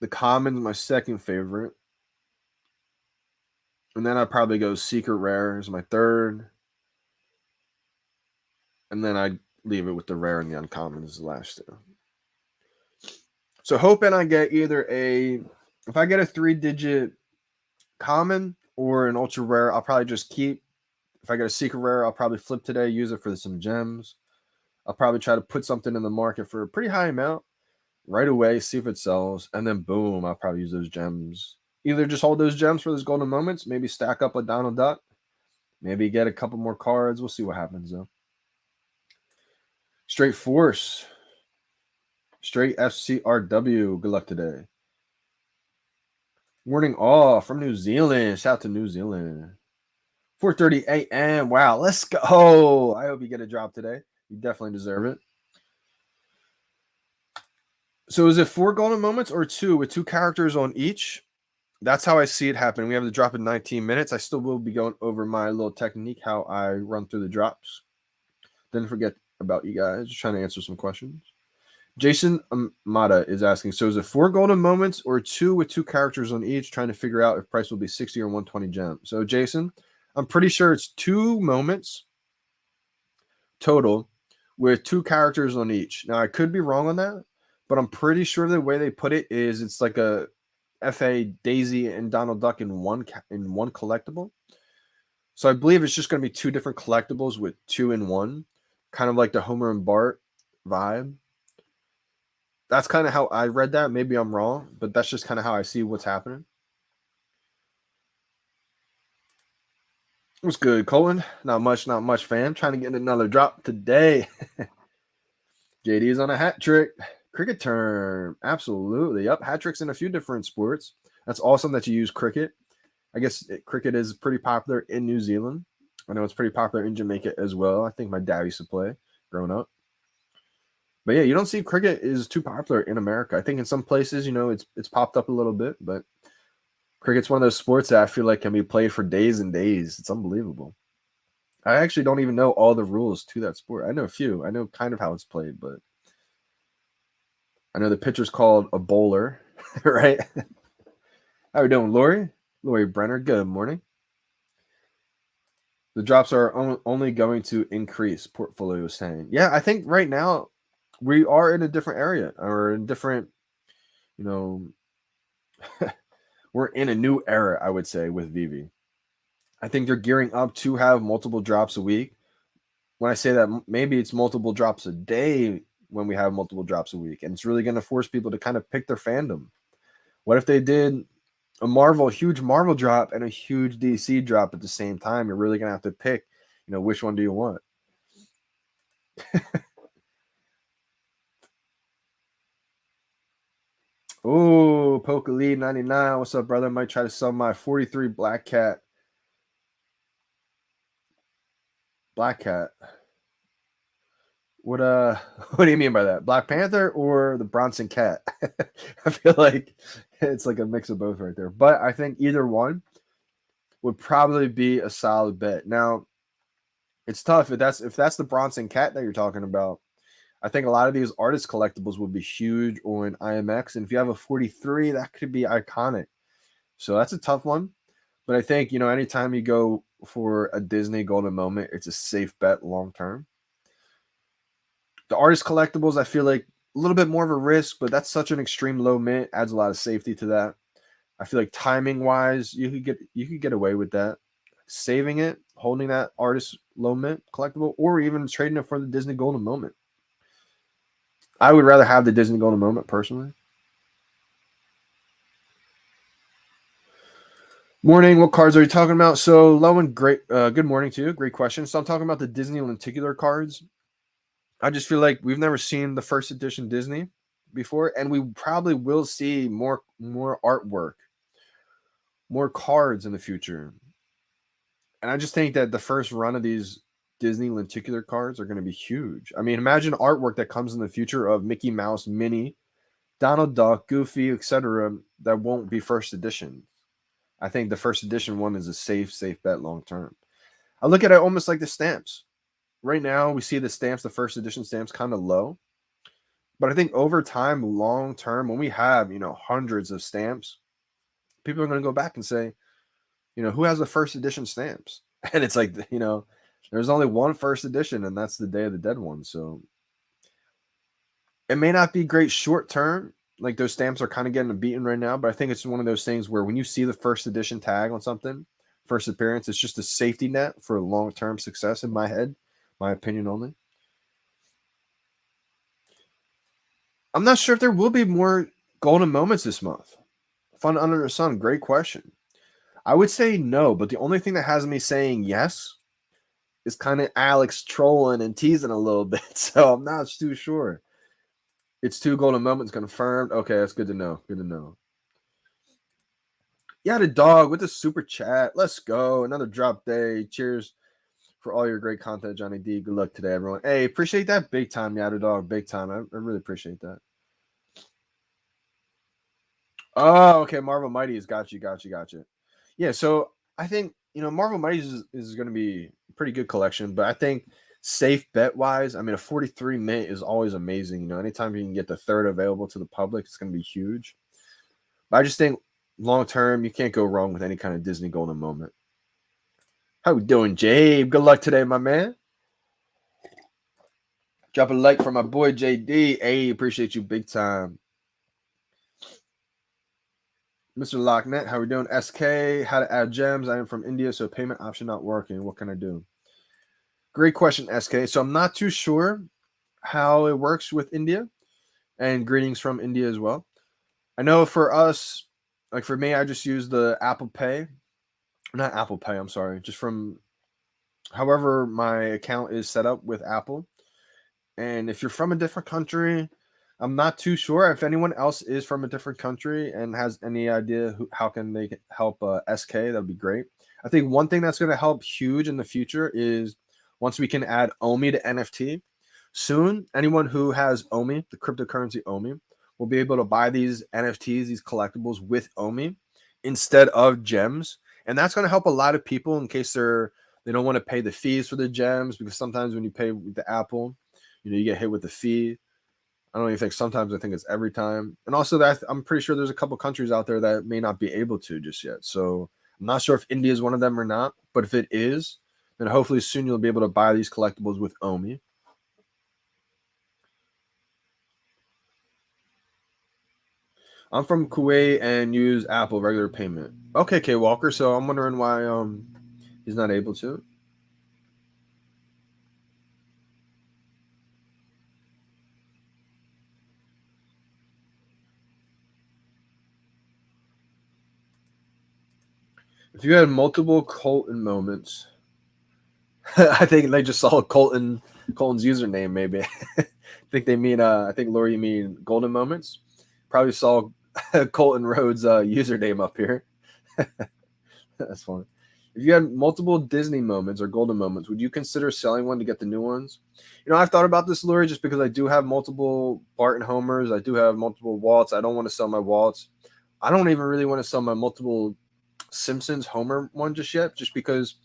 The common is my second favorite. And then I'd probably go secret rare is my third. And then I'd leave it with the rare and the uncommon as the last two. So hoping I get either if I get a 3-digit common or an ultra rare, I'll probably just keep. If I get a secret rare, I'll probably flip today, use it for some gems. I'll probably try to put something in the market for a pretty high amount right away, see if it sells, and then boom, I'll probably use those gems. Either just hold those gems for those golden moments, maybe stack up a Donald Duck, maybe get a couple more cards. We'll see what happens though. Straight Force, Straight FCRW. Good luck today. Warning all from New Zealand. Shout out to New Zealand. 4:30 a.m. Wow, let's go. I hope you get a drop today. You definitely deserve it. So is it 4 golden moments or 2 with 2 characters on each? That's how I see it happen. We have the drop in 19 minutes. I still will be going over my little technique, how I run through the drops. Didn't forget about you guys. Just trying to answer some questions. Jason Amata is asking, so is it 4 golden moments or 2 with 2 characters on each, trying to figure out if price will be 60 or 120 gems? So Jason, I'm pretty sure it's 2 moments total with 2 characters on each. Now, I could be wrong on that, but I'm pretty sure the way they put it is it's like a FA Daisy and Donald Duck in one collectible. So I believe it's just going to be 2 different collectibles with 2 in 1, kind of like the Homer and Bart vibe. That's kind of how I read that. Maybe I'm wrong, but that's just kind of how I see what's happening. What's good, Colin? Not much, fam. Trying to get another drop today. JD's on a hat trick. Cricket term. Absolutely. Yep. Hat tricks in a few different sports. That's awesome that you use cricket. I guess cricket is pretty popular in New Zealand. I know it's pretty popular in Jamaica as well. I think my dad used to play growing up. But yeah, you don't see cricket is too popular in America. I think in some places, it's popped up a little bit, but cricket's one of those sports that I feel like can be played for days and days. It's unbelievable. I actually don't even know all the rules to that sport. I know a few. I know kind of how it's played, but I know the pitcher's called a bowler, right? How are we doing, Lori? Lori Brenner, good morning. The drops are only going to increase, Portfolio is saying. Yeah, I think right now we are in a different area or in different, we're in a new era, I would say, with VeVe. I think they're gearing up to have multiple drops a week. When I say that, maybe it's multiple drops a day when we have multiple drops a week. And it's really going to force people to kind of pick their fandom. What if they did a huge Marvel drop and a huge DC drop at the same time? You're really going to have to pick, which one do you want? Oh, Poke Lead 99. What's up, brother? Might try to sell my 43 Black Cat. Black Cat. What what do you mean by that? Black Panther or the Bronson Cat? I feel like it's like a mix of both right there. But I think either one would probably be a solid bet. Now, it's tough if that's the Bronson Cat that you're talking about. I think a lot of these artist collectibles would be huge on IMX. And if you have a 43, that could be iconic. So that's a tough one. But I think, anytime you go for a Disney golden moment, it's a safe bet long term. The artist collectibles, I feel like a little bit more of a risk, but that's such an extreme low mint, adds a lot of safety to that. I feel like timing wise, you could get away with that. Saving it, holding that artist low mint collectible, or even trading it for the Disney golden moment. I would rather have the Disney golden moment personally. Morning. What cards are you talking about? So, Lowen, great. Good morning to you. Great question. So, I'm talking about the Disney Lenticular cards. I just feel like we've never seen the first edition Disney before, and we probably will see more artwork, more cards in the future. And I just think that the first run of these Disney Lenticular cards are going to be huge. I mean, imagine artwork that comes in the future of Mickey Mouse, Minnie, Donald Duck, Goofy, etc. that won't be first edition. I think the first edition one is a safe bet long term. I look at it almost like the stamps. Right now, we see the stamps, the first edition stamps, kind of low. But I think over time, long term, when we have, hundreds of stamps, people are going to go back and say, who has the first edition stamps? And it's like, there's only one first edition, and that's the Day of the Dead one. So it may not be great short term. Like those stamps are kind of getting beaten right now, but I think it's one of those things where when you see the first edition tag on something, first appearance, it's just a safety net for long term success in my head, my opinion only. I'm not sure if there will be more golden moments this month. Fun under the sun, great question. I would say no, but the only thing that has me saying yes is kind of Alex trolling and teasing a little bit, so I'm not too sure. It's 2 golden moments confirmed. Okay, that's good to know. Good to know. Yeah, the dog with the super chat. Let's go. Another drop day. Cheers for all your great content, Johnny D. Good luck today, everyone. Hey, appreciate that big time, Yatta Dog. Big time. I really appreciate that. Oh, okay. Marvel Mighty's got you. Yeah, so I think, Marvel Mighty's is going to be a pretty good collection, but I think safe bet wise, I mean, a 43 mint is always amazing. Anytime you can get the third available to the public, it's going to be huge. But I just think long term, you can't go wrong with any kind of Disney golden moment. How we doing, Jabe? Good luck today, my man. Drop a like for my boy JD. Hey, appreciate you big time. Mr. Locknet, how we doing? SK, how to add gems. I am from India, so payment option not working. What can I do? Great question, SK. So I'm not too sure how it works with India, and greetings from India as well. I know for us, like for me, I just use the Apple Pay. Not Apple Pay, I'm sorry. Just from however my account is set up with Apple. And if you're from a different country, I'm not too sure. If anyone else is from a different country and has any idea how can they help SK, that'd be great. I think one thing that's going to help huge in the future is once we can add OMI to NFT. Soon, anyone who has OMI, the cryptocurrency OMI, will be able to buy these NFTs, these collectibles with OMI instead of gems. And that's going to help a lot of people in case they don't want to pay the fees for the gems, because sometimes when you pay with the Apple, you get hit with the fee. I don't even think sometimes, I think it's every time. And also that I'm pretty sure there's a couple countries out there that may not be able to just yet. So I'm not sure if India is one of them or not, but if it is, then hopefully soon you'll be able to buy these collectibles with OMI. I'm from Kuwait and use Apple regular payment. Okay, K Walker. So I'm wondering why he's not able to. If you had multiple Colton moments, I think they just saw Colton's username. Maybe I think they mean. I think Laura, you mean golden moments. Probably saw Colton Rhodes' username up here. That's funny. If you had multiple Disney moments or golden moments, would you consider selling one to get the new ones? I've thought about this, Lori, just because I do have multiple Bart and Homers. I do have multiple Waltz. I don't want to sell my Waltz. I don't even really want to sell my multiple Simpsons Homer one just yet, just because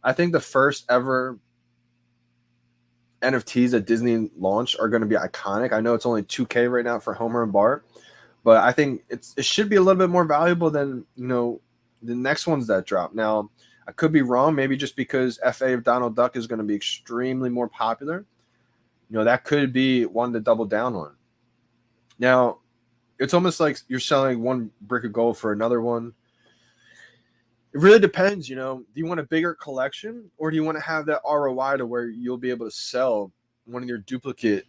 I think the first ever NFTs that Disney launched are going to be iconic. I know it's only 2K right now for Homer and Bart, but I think it should be a little bit more valuable than the next ones that drop. Now, I could be wrong, maybe just because FA of Donald Duck is going to be extremely more popular. That could be one to double down on. Now, it's almost like you're selling one brick of gold for another one. It really depends, do you want a bigger collection, or do you want to have that ROI to where you'll be able to sell one of your duplicate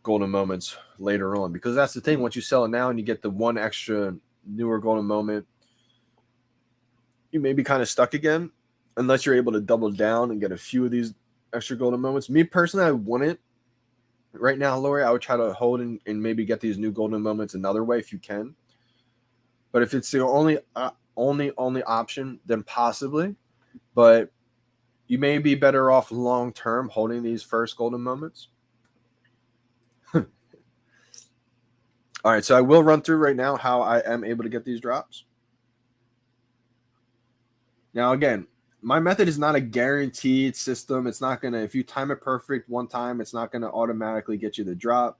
golden moments later on? Because that's the thing. Once you sell it now and you get the one extra newer golden moment, you may be kind of stuck again unless you're able to double down and get a few of these extra golden moments. Me personally, I wouldn't. Right now, Lori, I would try to hold and maybe get these new golden moments another way if you can. But if it's the only option, then possibly. But you may be better off long term holding these first golden moments. All right, so I will run through right now how I am able to get these drops. Now, again, my method is not a guaranteed system. It's not going to, if you time it perfect one time, it's not going to automatically get you the drop.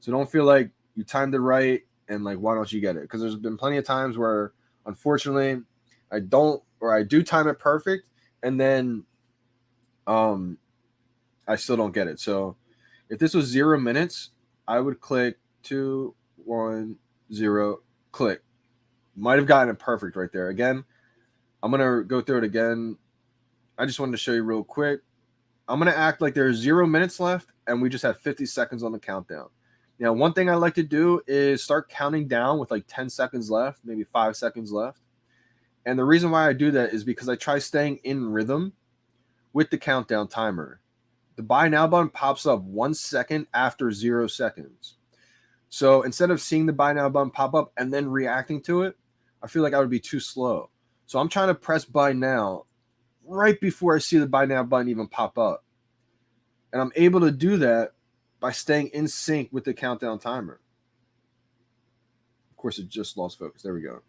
So don't feel like you timed it right and like, why don't you get it? Because there's been plenty of times where, unfortunately, I don't, or I do time it perfect, and then I still don't get it. So if this was 0 minutes, I would click 2, 1, 0, click. Might have gotten it perfect right there. Again, I'm going to go through it again. I just wanted to show you real quick. I'm going to act like there's 0 minutes left and we just have 50 seconds on the countdown. Now, one thing I like to do is start counting down with like 10 seconds left, maybe 5 seconds left. And the reason why I do that is because I try staying in rhythm with the countdown timer. The buy now button pops up 1 second after 0 seconds. So instead of seeing the buy now button pop up and then reacting to it, I feel like I would be too slow. So I'm trying to press buy now right before I see the buy now button even pop up. And I'm able to do that by staying in sync with the countdown timer. Of course, it just lost focus. There we go.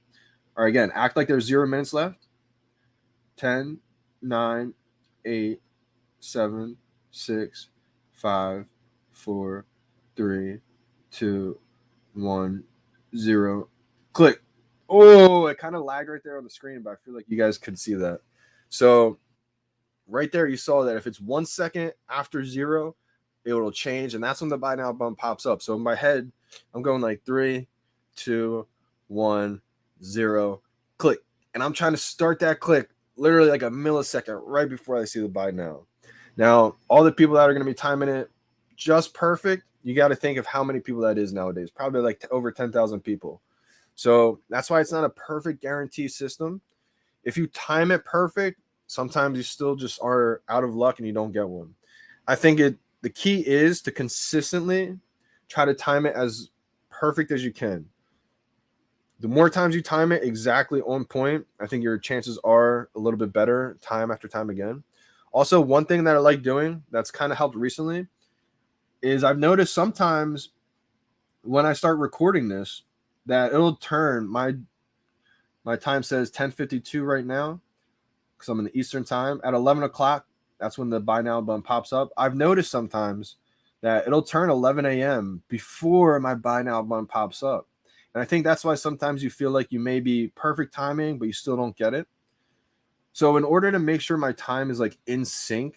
All right, again, act like there's 0 minutes left. 10, 9, 8, 7, 6, 5, 4, 3, 2, 1, 0. Click. Oh, it kind of lagged right there on the screen, but I feel like you guys could see that. So right there, you saw that if it's 1 second after 0, it will change, and that's when the buy now button pops up. So in my head, I'm going like 3, 2, 1, 0, click. And I'm trying to start that click literally like a millisecond right before I see the buy now. Now, all the people that are going to be timing it just perfect, you got to think of how many people that is nowadays. Probably like over 10,000 people. So that's why it's not a perfect guarantee system. If you time it perfect, sometimes you still just are out of luck and you don't get one. I think the key is to consistently try to time it as perfect as you can. The more times you time it exactly on point, I think your chances are a little bit better time after time again. Also, one thing that I like doing that's kind of helped recently is I've noticed sometimes when I start recording this that it'll turn my time says 10:52 right now because I'm in the Eastern time. At 11 o'clock, that's when the buy now button pops up. I've noticed sometimes that it'll turn 11 a.m. before my buy now button pops up. And I think that's why sometimes you feel like you may be perfect timing, but you still don't get it. So in order to make sure my time is like in sync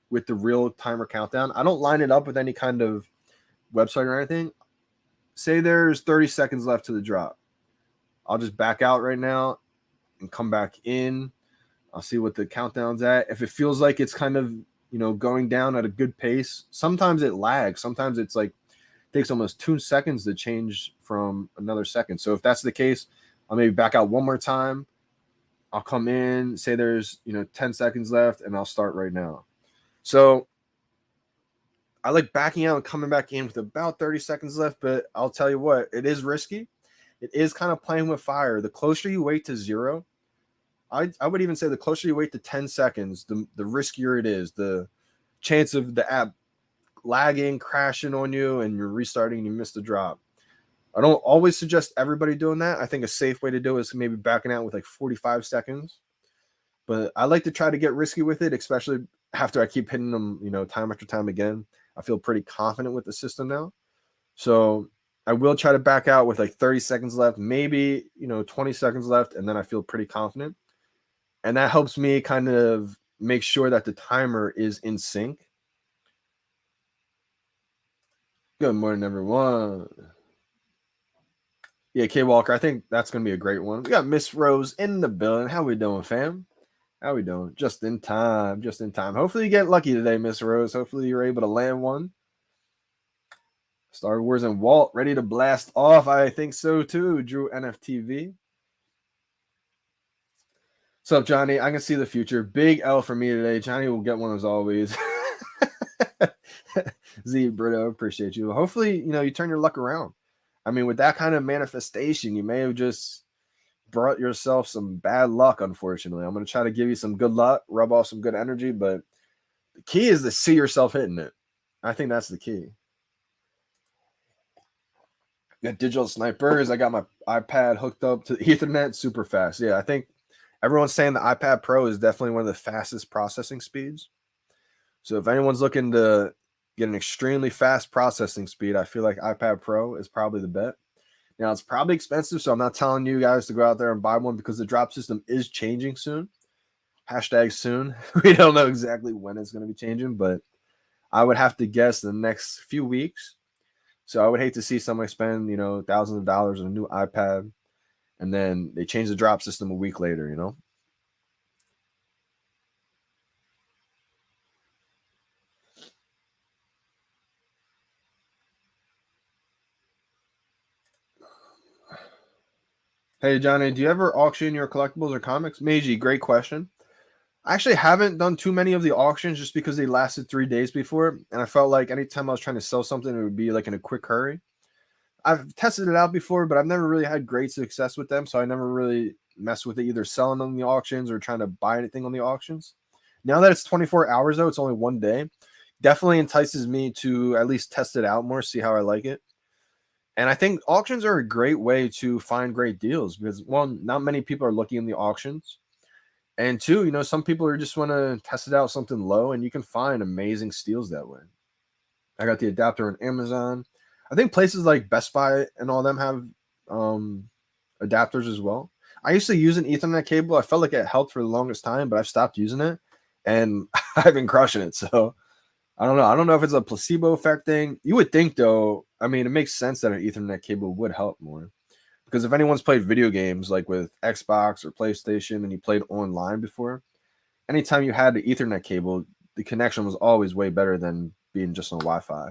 with the real timer countdown, I don't line it up with any kind of website or anything. Say there's 30 seconds left to the drop. I'll just back out right now and come back in. I'll see what the countdown's at. If it feels like it's kind of, going down at a good pace, sometimes it lags. Sometimes it's like takes almost 2 seconds to change from another second. So if that's the case, I'll maybe back out one more time. I'll come in, say there's 10 seconds left, and I'll start right now. So I like backing out and coming back in with about 30 seconds left, but I'll tell you what, it is risky. It is kind of playing with fire. The closer you wait to 0, I would even say the closer you wait to 10 seconds, the riskier it is. The chance of the app lagging, crashing on you, and you're restarting and you miss the drop. I don't always suggest everybody doing that. I think a safe way to do it is maybe backing out with like 45 seconds. But I like to try to get risky with it, especially after I keep hitting them, time after time again. I feel pretty confident with the system now. So I will try to back out with like 30 seconds left, maybe, 20 seconds left, and then I feel pretty confident. And that helps me kind of make sure that the timer is in sync. Good morning, everyone. Yeah, K Walker, I think that's going to be a great one. We got Miss Rose in the building. How we doing, fam? How we doing? Just in time. Just in time. Hopefully you get lucky today, Miss Rose. Hopefully you're able to land one. Star Wars and Walt ready to blast off. I think so too. Drew NFTV. What's up, Johnny? I can see the future. Big L for me today. Johnny will get one as always. Z Brito, appreciate you. Hopefully, you turn your luck around. I mean, with that kind of manifestation, you may have just brought yourself some bad luck, unfortunately. I'm going to try to give you some good luck, rub off some good energy, but the key is to see yourself hitting it. I think that's the key. Got digital snipers. I got my iPad hooked up to the Ethernet super fast. Yeah, I think everyone's saying the iPad Pro is definitely one of the fastest processing speeds. So if anyone's looking to get an extremely fast processing speed, I feel like iPad Pro is probably the bet. Now, it's probably expensive, so I'm not telling you guys to go out there and buy one because the drop system is changing soon. Hashtag soon. We don't know exactly when it's going to be changing, but I would have to guess the next few weeks. So I would hate to see somebody spend, thousands of dollars on a new iPad, and then they change the drop system a week later. Hey, Johnny, do you ever auction your collectibles or comics? Meiji, great question. I actually haven't done too many of the auctions just because they lasted 3 days before. And I felt like anytime I was trying to sell something, it would be like in a quick hurry. I've tested it out before, but I've never really had great success with them. So I never really messed with it, either selling on the auctions or trying to buy anything on the auctions. Now that it's 24 hours, though, it's only one day. Definitely entices me to at least test it out more, see how I like it. And I think auctions are a great way to find great deals because, one, not many people are looking in the auctions. And two, some people are just want to test it out something low, and you can find amazing steals that way. I got the adapter on Amazon. I think places like Best Buy and all them have adapters as well. I used to use an Ethernet cable. I felt like it helped for the longest time, but I've stopped using it, and I've been crushing it. So I don't know. I don't know if it's a placebo effect thing. You would think, though, I mean, it makes sense that an Ethernet cable would help more. Because if anyone's played video games like with Xbox or PlayStation and you played online before, anytime you had the Ethernet cable, the connection was always way better than being just on Wi-Fi.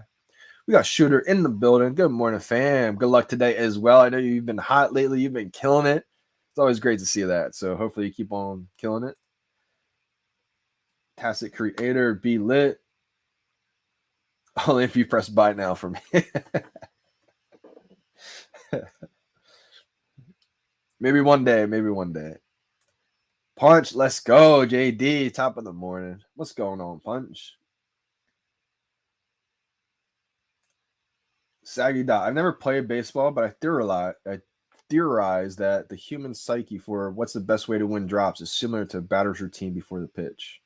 We got Shooter in the building. Good morning, fam. Good luck today as well. I know you've been hot lately. You've been killing it. It's always great to see that. So hopefully you keep on killing it. Tacit Creator, be lit. Only if you press buy now for me. Maybe one day. Maybe one day. Punch, let's go. JD, top of the morning. What's going on, Punch? Saggy Dot. I've never played baseball, but I theorize that the human psyche for what's the best way to win drops is similar to a batter's routine before the pitch.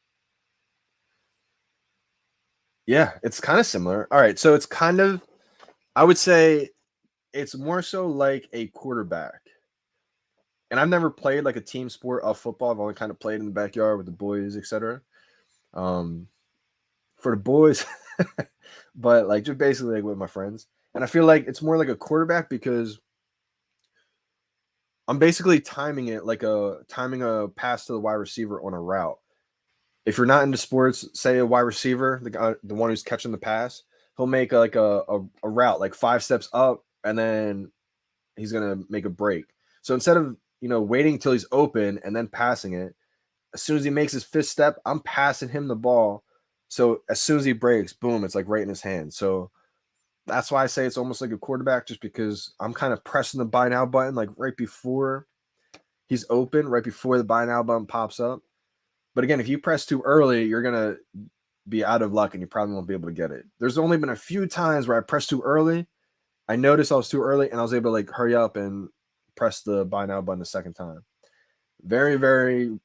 Yeah, it's kind of similar. All right, so it's kind of, I would say it's more so like a quarterback. And I've never played like a team sport of football. I've only kind of played in the backyard with the boys, etc. For the boys, but like just basically like with my friends. And I feel like it's more like a quarterback because I'm basically timing a pass to the wide receiver on a route. If you're not into sports, say a wide receiver, the one who's catching the pass, he'll make a route like 5 steps up, and then he's gonna make a break. So instead of waiting till he's open and then passing it, as soon as he makes his 5th step, I'm passing him the ball. So as soon as he breaks, boom, it's like right in his hand. So that's why I say it's almost like a quarterback, just because I'm kind of pressing the buy now button like right before he's open, right before the buy now button pops up. But again, if you press too early, you're going to be out of luck and you probably won't be able to get it. There's only been a few times where I pressed too early. I noticed I was too early and I was able to like hurry up and press the buy now button the second time. Very, very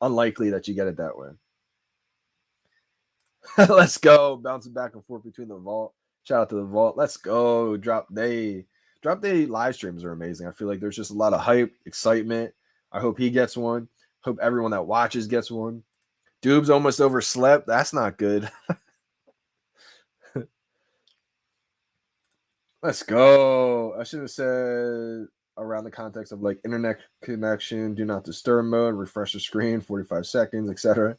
unlikely that you get it that way. Let's go. Bouncing back and forth between the vault. Shout out to the vault. Let's go. Drop day live streams are amazing. I feel like there's just a lot of hype, excitement. I hope he gets one. Hope everyone that watches gets one. Doob's almost overslept. That's not good. Let's go. I should have said around the context of like internet connection, do not disturb mode, refresh the screen, 45 seconds, etc.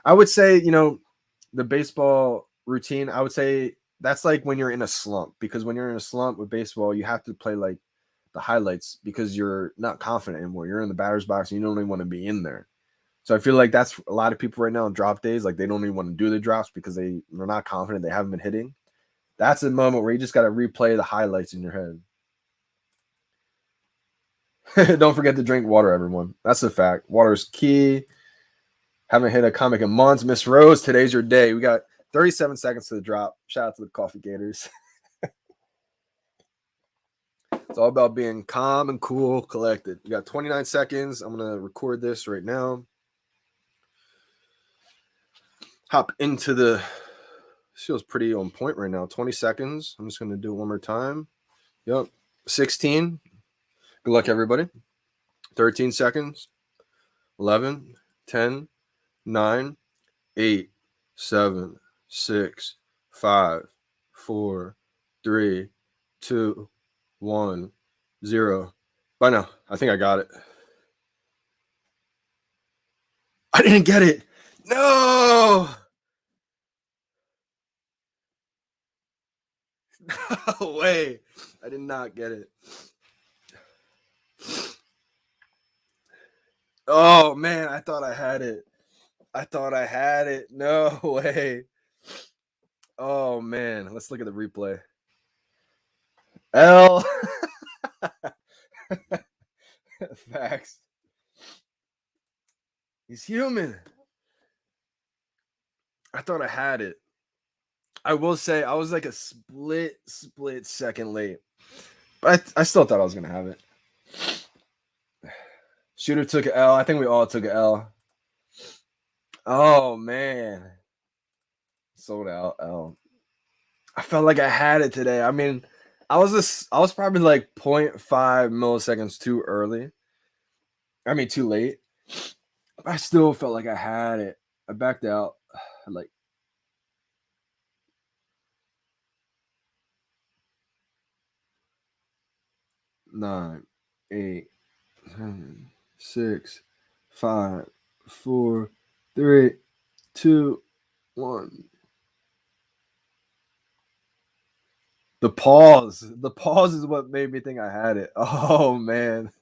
I would say, the baseball routine, I would say that's like when you're in a slump, because when you're in a slump with baseball, you have to play like the highlights because you're not confident anymore. You're in the batter's box and you don't even want to be in there. So I feel like that's a lot of people right now on drop days. Like they don't even want to do the drops because they're not confident. They haven't been hitting. That's a moment where you just got to replay the highlights in your head. Don't forget to drink water, everyone. That's a fact. Water is key. Haven't hit a comic in months. Miss Rose, today's your day. We got 37 seconds to the drop. Shout out to the Coffee Gators. It's all about being calm and cool, collected. We got 29 seconds. I'm going to record this right now. Hop into the This feels pretty on point right now. 20 seconds. I'm just going to do it one more time. Yep. 16. Good luck, everybody. 13 seconds. 11, 10, 9, 8, 7, 6, 5, 4, 3, 2, 1, 0. Bye now. I think I got it. I didn't get it. No! No way. I did not get it. Oh, man. I thought I had it. No way. Oh, man. Let's look at the replay. L. Facts. He's human. I thought I had it. I will say I was like a split second late. But I still thought I was going to have it. Shooter took an L. I think we all took an L. Oh, man. Sold out L. I felt like I had it today. I mean, I was probably like 0.5 milliseconds too early. I mean, too late. I still felt like I had it. I backed out. Like, nine, 8, 7, 6, 5, 4, 3, 2, 1. The pause is what made me think I had it. Oh, man.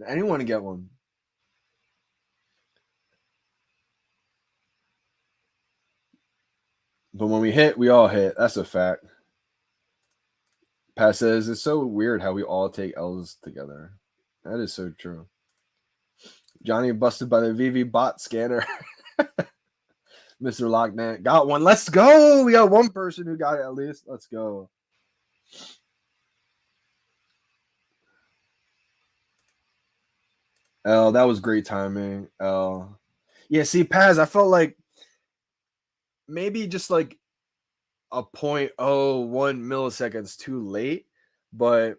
Anyone to get one? But when we hit, we all hit. That's a fact. Pat says, it's so weird how we all take L's together. That is so true. Johnny busted by the VeVe bot scanner. Mr. Lockman got one. Let's go. We got one person who got it at least. Let's go. L, that was great timing. L. Yeah, see, Paz, I felt like maybe just like a 0.01 milliseconds too late. But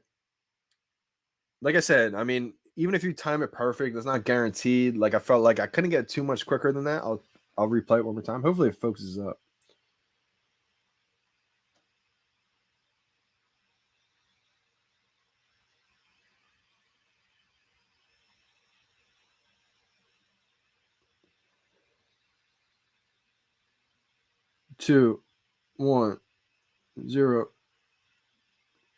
like I said, I mean, even if you time it perfect, it's not guaranteed. Like I felt like I couldn't get too much quicker than that. I'll replay it one more time. Hopefully it focuses up. Two, 1, 0.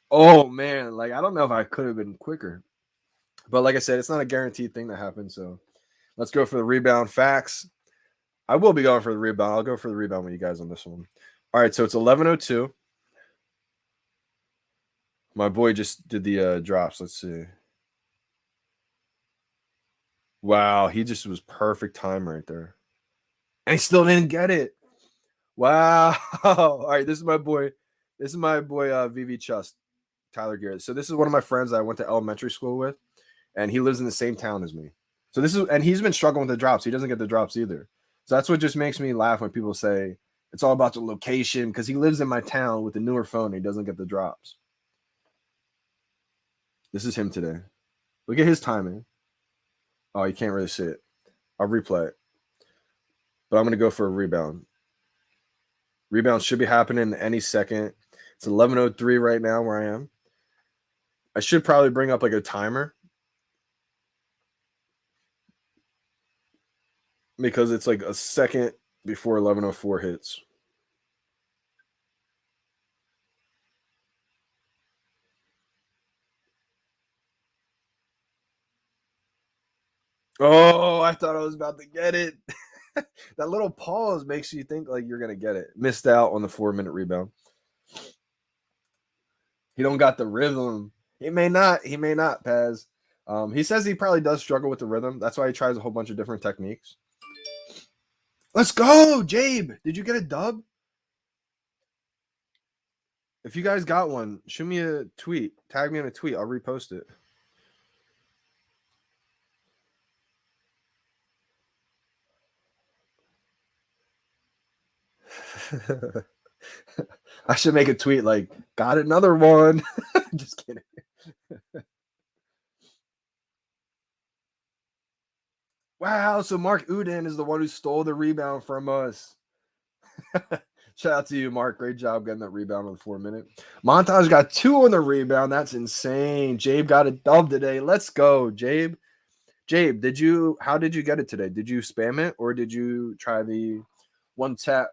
Oh man, like I don't know if I could have been quicker. But like I said, it's not a guaranteed thing that happens. So let's go for the rebound facts. I will be going for the rebound. I'll go for the rebound with you guys on this one. All right, so it's 11:02. My boy just did the drops. Let's see. Wow, he just was perfect time right there. And he still didn't get it. Wow. All right, this is my boy. VeVe Chust, Tyler Garrett. So this is one of my friends I went to elementary school with, and he lives in the same town as me. So he's been struggling with the drops. He doesn't get the drops either. So that's what just makes me laugh when people say it's all about the location, because he lives in my town with a newer phone and he doesn't get the drops. This is him today. Look at his timing. Oh, you can't really see it. I'll replay it. But I'm going to go for a rebound. Rebound should be happening any second. It's 11:03 right now where I am. I should probably bring up like a timer, because it's like a second before 11:04 hits. Oh, I thought I was about to get it. That little pause makes you think like you're gonna get it. Missed out on the 4-minute rebound. He don't got the rhythm. He may not, Paz. He says he probably does struggle with the rhythm. That's why he tries a whole bunch of different techniques. Let's go, Jabe. Did you get a dub? If you guys got one, shoot me a tweet. Tag me in a tweet. I'll repost it. I should make a tweet like, got another one. Just kidding. Wow, so Mark Uden is the one who stole the rebound from us. Shout out to you, Mark. Great job getting that rebound on the 4-minute. Montage got 2 on the rebound. That's insane. Jabe got a dub today. Let's go, Jabe. Jabe, how did you get it today? Did you spam it or did you try the one tap,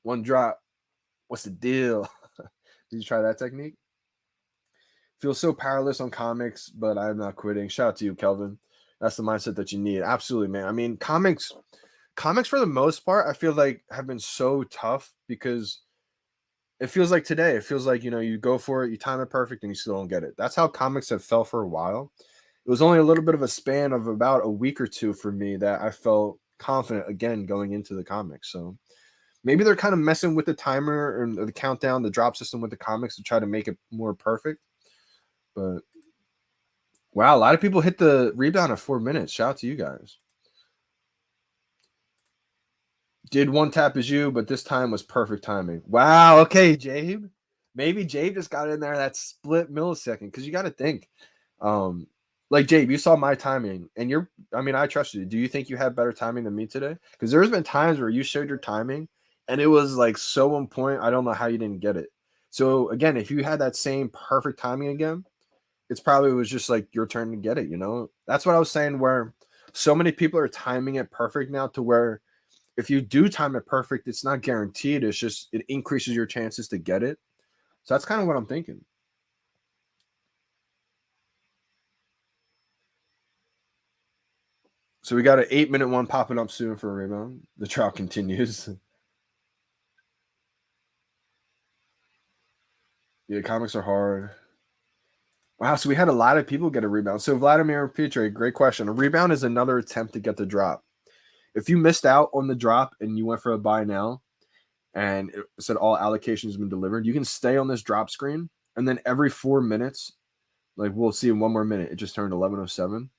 one drop? What's the deal? Did you try that technique? Feel so powerless on comics, but I'm not quitting. Shout out to you, Kelvin. That's the mindset that you need. Absolutely, man. I mean, comics for the most part, I feel like have been so tough because it feels like today. It feels like, you go for it, you time it perfect, and you still don't get it. That's how comics have felt for a while. It was only a little bit of a span of about a week or two for me that I felt confident again going into the comics. So maybe they're kind of messing with the timer and the countdown, the drop system with the comics to try to make it more perfect. But wow, a lot of people hit the rebound at 4 minutes. Shout out to you guys. Did one tap as you, but this time was perfect timing. Wow. Okay, Jabe. Maybe Jabe just got in there that split millisecond because you got to think. Like Jabe, you saw my timing, and I trust you. Do you think you had better timing than me today? Because there's been times where you showed your timing, and it was like so on point. I don't know how you didn't get it. So again, if you had that same perfect timing again, it's probably was just like your turn to get it. That's what I was saying. Where so many people are timing it perfect now, to where if you do time it perfect, it's not guaranteed. It's just it increases your chances to get it. So that's kind of what I'm thinking. So we got an 8-minute one popping up soon for a rebound. The trial continues. Yeah, comics are hard. Wow, so we had a lot of people get a rebound. So Vladimir Petrie, great question. A rebound is another attempt to get the drop. If you missed out on the drop and you went for a buy now and it said all allocations have been delivered, you can stay on this drop screen, and then every 4 minutes, like we'll see in 1 more minute, it just turned 11:07.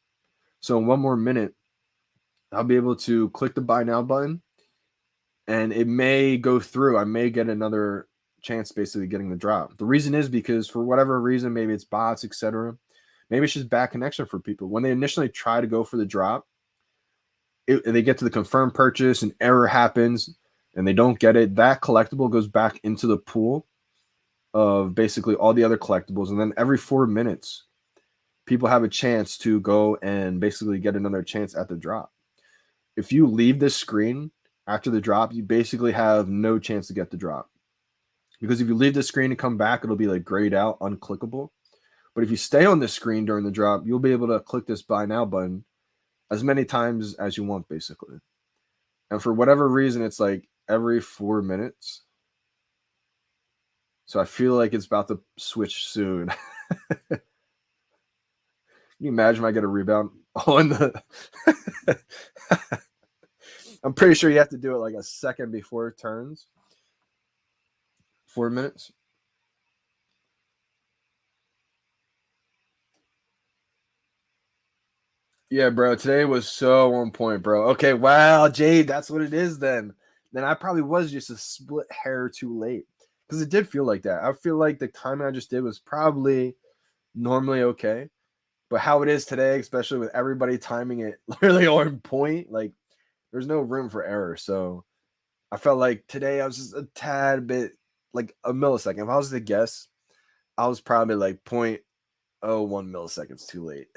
So in 1 more minute, I'll be able to click the buy now button, and it may go through. I may get another chance basically getting the drop. The reason is because for whatever reason, maybe it's bots, etc. Maybe it's just bad connection for people. When they initially try to go for the drop, they get to the confirmed purchase, an error happens, and they don't get it. That collectible goes back into the pool of basically all the other collectibles. And then every 4 minutes, people have a chance to go and basically get another chance at the drop. If you leave this screen after the drop, you basically have no chance to get the drop. Because if you leave the screen and come back, it'll be like grayed out, unclickable. But if you stay on this screen during the drop, you'll be able to click this buy now button as many times as you want, basically. And for whatever reason, it's like every 4 minutes. So I feel like it's about to switch soon. Can you imagine if I get a rebound on the... I'm pretty sure you have to do it like a second before it turns. 4 minutes. Yeah, bro. Today was so on point, bro. Okay, wow, Jade, that's what it is then. Then I probably was just a split hair too late. Because it did feel like that. I feel like the timing I just did was probably normally okay. But how it is today, especially with everybody timing it literally on point, like there's no room for error. So I felt like today I was just a tad bit, like a millisecond. If I was to guess, I was probably like 0.01 milliseconds too late.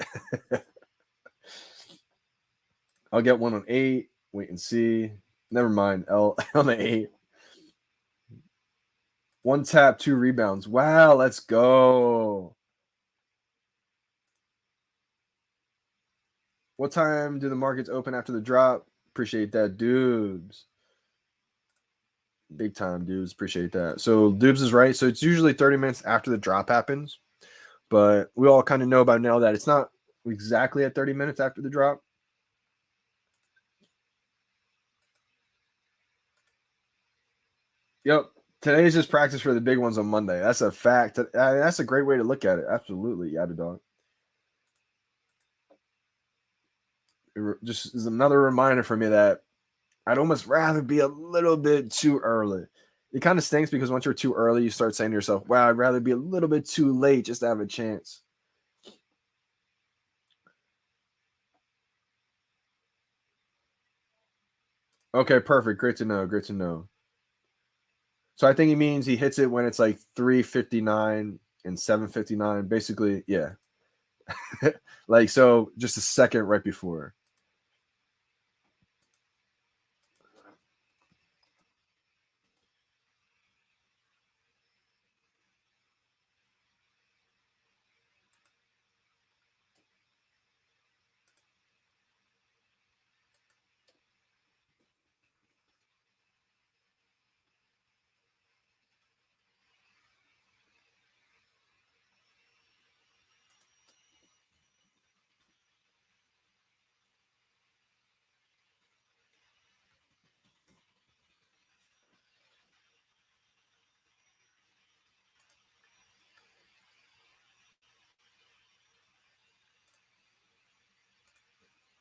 I'll get one on 8. Wait and see. Never mind. L on the 8. 1 tap, 2 rebounds. Wow, let's go. What time do the markets open after the drop? Appreciate that, dudes. Big time, dudes. Appreciate that. So Dubes is right. So it's usually 30 minutes after the drop happens. But we all kind of know by now that it's not exactly at 30 minutes after the drop. Yep. Today is just practice for the big ones on Monday. That's a fact. That's a great way to look at it. Absolutely. Yada dog. It just is another reminder for me that I'd almost rather be a little bit too early. It kind of stinks because once you're too early, you start saying to yourself, wow, I'd rather be a little bit too late just to have a chance. Okay, perfect. Great to know. Great to know. So I think he means he hits it when it's like 3:59 and 7:59. Basically, yeah. Like, so just a second right before.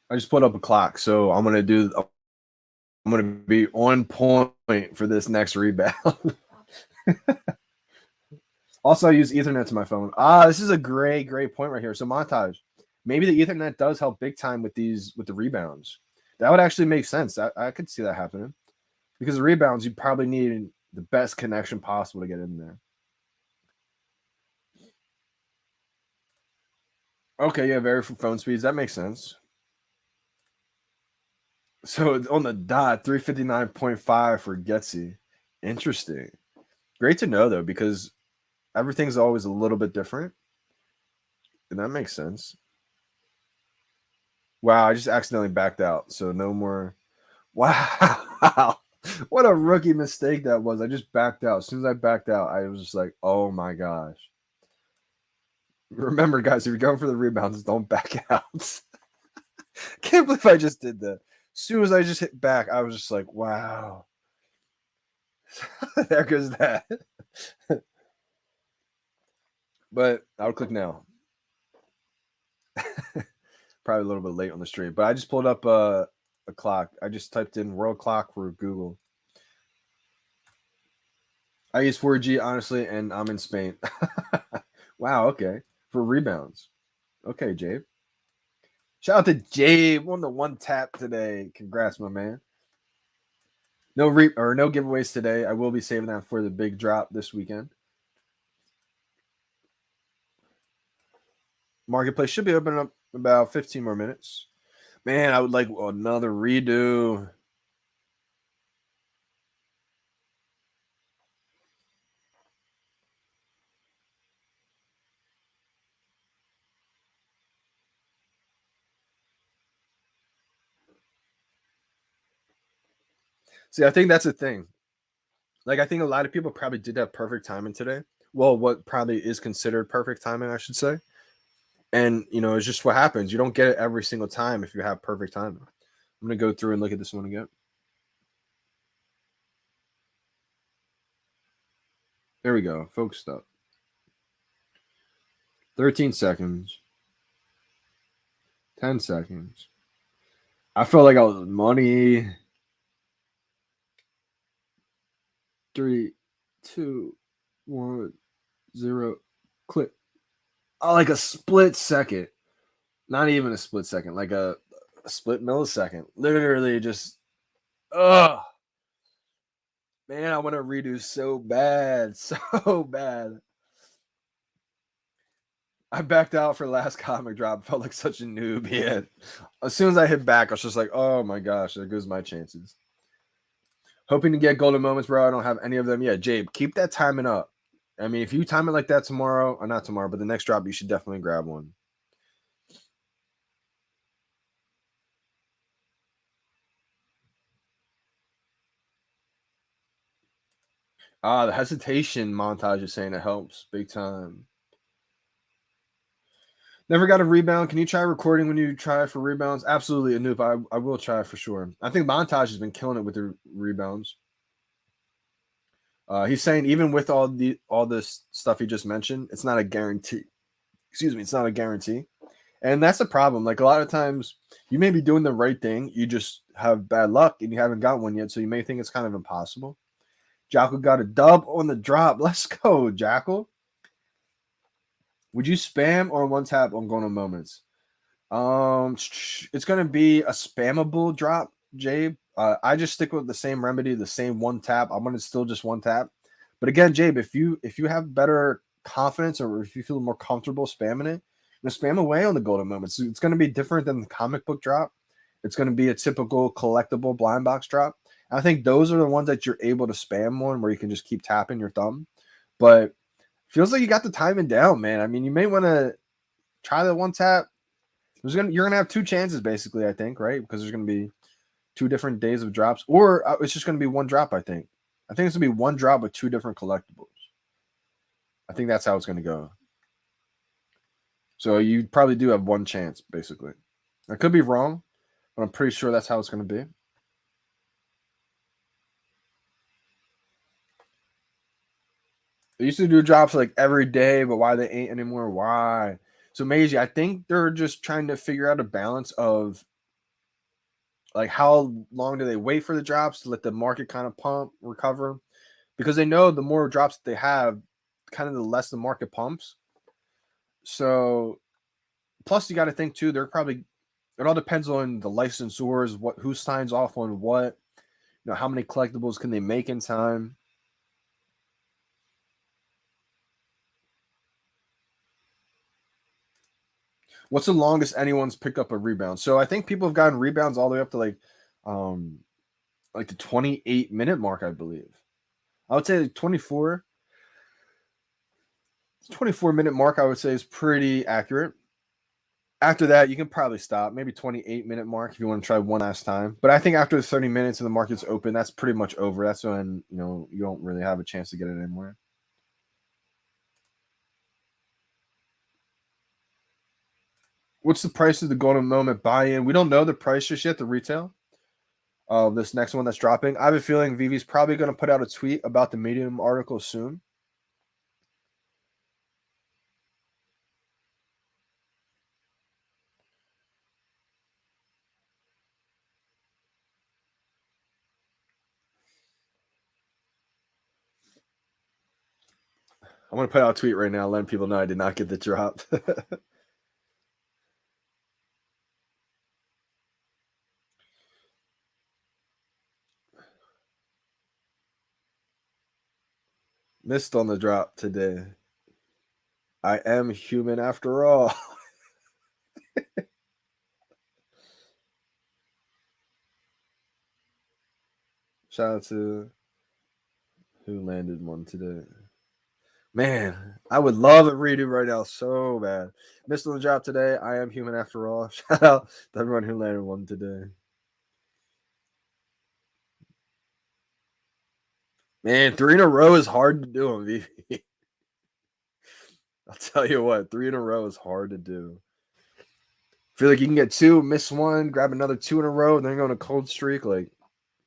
I just put up a clock, so I'm gonna be on point for this next rebound. Also, I use Ethernet to my phone. This is a great point right here. So montage. Maybe the Ethernet does help big time with the rebounds. That would actually make sense. I could see that happening. Because the rebounds, you probably need the best connection possible to get in there. Okay, yeah, vary from phone speeds. That makes sense. So on the dot, 359.5 for Getsy. Interesting. Great to know though, because everything's always a little bit different. And that makes sense. Wow, I just accidentally backed out. So no more. Wow. What a rookie mistake that was. I just backed out. As soon as I backed out, I was just like, oh my gosh. Remember, guys, if you're going for the rebounds, don't back out. Can't believe I just did that. As soon as I just hit back, I was just like, wow. There goes that. But I'll click now. Probably a little bit late on the stream, but I just pulled up a clock. I just typed in world clock for Google. I use 4G, honestly, and I'm in Spain. Wow, okay. For rebounds. Okay, Jabe. Shout out to Jabe on the one tap today. Congrats, my man. No no giveaways today. I will be saving that for the big drop this weekend. Marketplace should be opening up about 15 more minutes. Man, I would like another redo. See, I think that's the thing. Like, I think a lot of people probably did have perfect timing today. Well, what probably is considered perfect timing, I should say. And, it's just what happens. You don't get it every single time if you have perfect timing. I'm going to go through and look at this one again. There we go. Focused up. 13 seconds. 10 seconds. I felt like I was money. 3, 2, 1, 0. Click. Oh, like a split second. Not even a split second. Like a split millisecond. Literally just. Ugh. Man, I want to redo so bad. So bad. I backed out for last comic drop. Felt like such a noob. Yeah. As soon as I hit back, I was just like, oh my gosh, there goes my chances. Hoping to get golden moments, bro. I don't have any of them yet. Jabe, keep that timing up. I mean, if you time it like that tomorrow, or not tomorrow, but the next drop, you should definitely grab one. The hesitation montage is saying it helps big time. Never got a rebound. Can you try recording when you try for rebounds? Absolutely, Anoop. I will try for sure. I think montage has been killing it with the rebounds. He's saying even with all this stuff he just mentioned, it's not a guarantee. Excuse me, it's not a guarantee, and that's the problem. Like a lot of times, you may be doing the right thing. have bad luck and you haven't got one yet, so you may think it's kind of impossible. Jackal got a dub on the drop. Let's go, Jackal. Would you spam or one tap on Golden Moments? It's gonna be a spammable drop, Jabe. I just stick with the same remedy, the same one tap. I'm gonna still just one tap. But again, Jabe, if you have better confidence or if you feel more comfortable spamming it, spam away on the Golden Moments. It's gonna be different than the comic book drop. It's gonna be a typical collectible blind box drop. And I think those are the ones that you're able to spam on where you can just keep tapping your thumb. But feels like you got the timing down, man. I mean, you may want to try the one tap. You're gonna have two chances, basically. I think, right? Because there's gonna be 2 different days of drops, or it's just gonna be one drop. I think it's gonna be one drop with 2 different collectibles. I think that's how it's gonna go. So you probably do have one chance, basically. I could be wrong, but I'm pretty sure that's how it's gonna be. They used to do drops like every day, but why they ain't anymore? Why? So Meiji, I think they're just trying to figure out a balance of like how long do they wait for the drops to let the market kind of pump recover, because they know the more drops that they have, kind of the less the market pumps. So plus you got to think too, they're probably, it all depends on the licensors, who signs off on what, how many collectibles can they make in time. What's the longest anyone's picked up a rebound? So I think people have gotten rebounds all the way up to like the 28-minute mark, I believe. I would say 24 minute mark, I would say, is pretty accurate. After that, you can probably stop. Maybe 28-minute mark if you want to try one last time. But I think after 30 minutes and the market's open, that's pretty much over. That's when you don't really have a chance to get it anymore. What's the price of the Golden Moment buy-in? We don't know the price just yet, the retail of this next one that's dropping. I have a feeling VeVe's probably going to put out a tweet about the Medium article soon. I'm going to put out a tweet right now letting people know I did not get the drop. Missed on the drop today. I am human after all. Shout out to who landed one today. Man, I would love a redo right now so bad. Missed on the drop today. I am human after all. Shout out to everyone who landed one today. Man, 3 in a row is hard to do on VeVe. I'll tell you what, 3 in a row is hard to do. I feel like you can get 2, miss 1, grab another 2 in a row, and then go on a cold streak. Like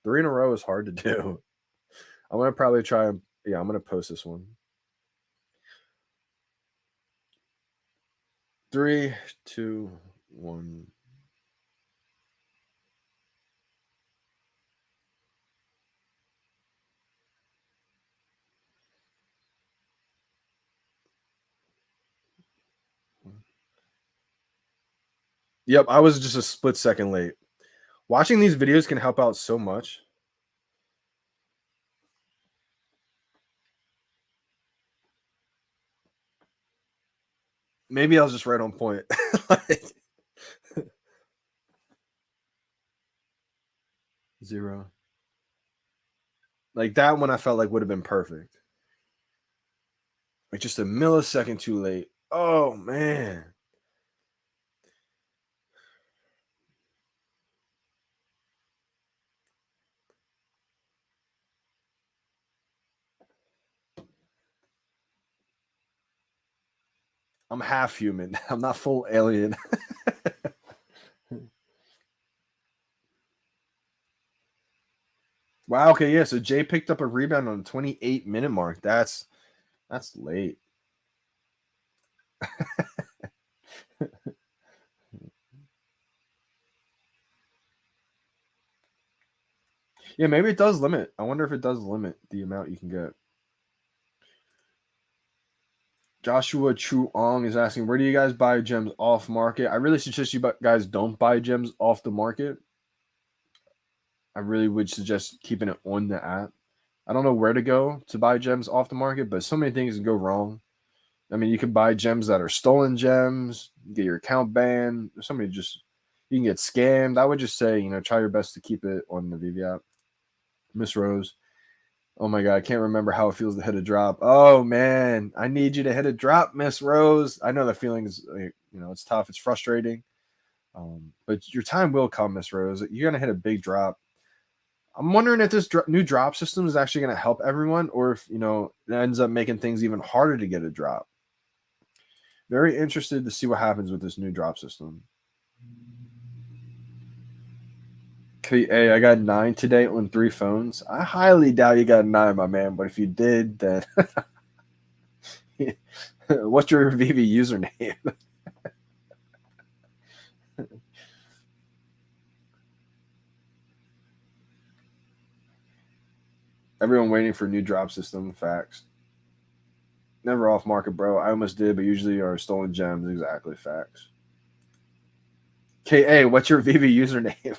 3 in a row is hard to do. I'm gonna probably try. Yeah, I'm gonna post this one. 3, 2, 1. Yep, I was just a split second late. Watching these videos can help out so much. Maybe I was just right on point. Like, 0. Like that one I felt like would have been perfect. Like just a millisecond too late. Oh man. I'm half human. I'm not full alien. Wow, okay, yeah. So Jay picked up a rebound on the 28-minute mark. That's late. Yeah, maybe it does limit. I wonder if it does limit the amount you can get. Joshua Chuong is asking, where do you guys buy gems off market? I really suggest you guys don't buy gems off the market. I really would suggest keeping it on the app. I don't know where to go to buy gems off the market, but so many things can go wrong. I mean, you can buy gems that are stolen gems, get your account banned. Somebody just, you can get scammed. I would just say, try your best to keep it on the VeVe app. Miss Rose, oh my God, I can't remember how it feels to hit a drop. Oh man, I need you to hit a drop, Miss Rose. I know the feeling is, it's tough, it's frustrating, but your time will come, Miss Rose. You're gonna hit a big drop. I'm wondering if this new drop system is actually going to help everyone, or if it ends up making things even harder to get a drop. Very interested to see what happens with this new drop system. Hey, I got 9 today on 3 phones. I highly doubt you got 9, my man. But if you did, then what's your VeVe username? Everyone waiting for new drop system. Facts. Never off market, bro. I almost did, but usually are stolen gems. Exactly. Facts. KA, what's your VeVe username?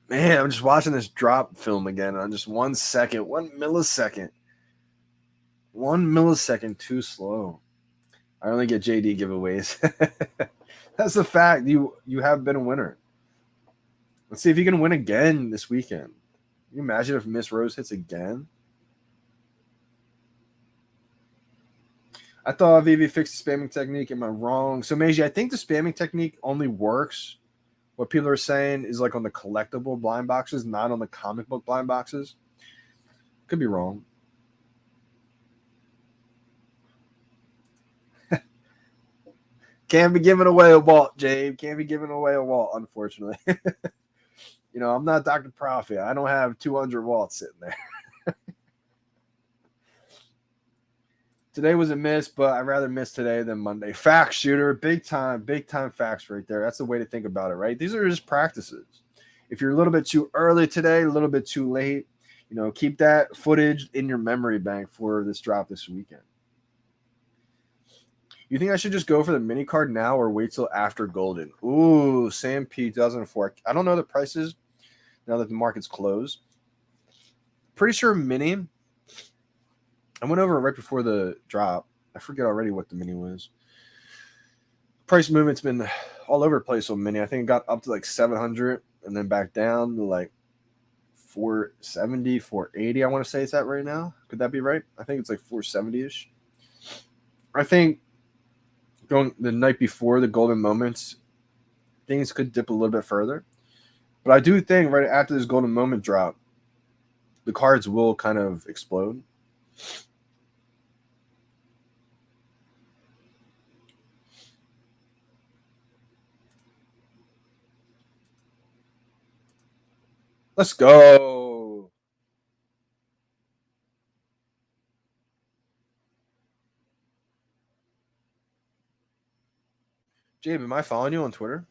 Man, I'm just watching this drop film again on just 1 second, 1 millisecond. 1 millisecond too slow. I only get JD giveaways. That's the fact. You have been a winner. Let's see if you can win again this weekend. Can you imagine if Miss Rose hits again? I thought VeVe fixed the spamming technique. Am I wrong? So, Meiji, I think the spamming technique only works. What people are saying is like on the collectible blind boxes, not on the comic book blind boxes. Could be wrong. Can't be giving away a walt, Jabe. Can't be giving away a walt, unfortunately. I'm not Dr. Profit. I don't have 200 walts sitting there. Today was a miss, but I'd rather miss today than Monday. Facts, shooter. Big time facts right there. That's the way to think about it, right? These are just practices. If you're a little bit too early today, a little bit too late, keep that footage in your memory bank for this drop this weekend. You think I should just go for the mini card now or wait till after Golden? Ooh, Sam P 2004. I don't know the prices now that the market's closed. Pretty sure mini. I went over it right before the drop. I forget already what the mini was. Price movement's been all over the place on mini. I think it got up to like 700 and then back down to like 470, 480. I want to say it's at right now. Could that be right? I think it's like 470-ish. I think going the night before the golden moments, things could dip a little bit further. But I do think right after this golden moment drop, the cards will kind of explode. Let's go. Jabe, am I following you on Twitter?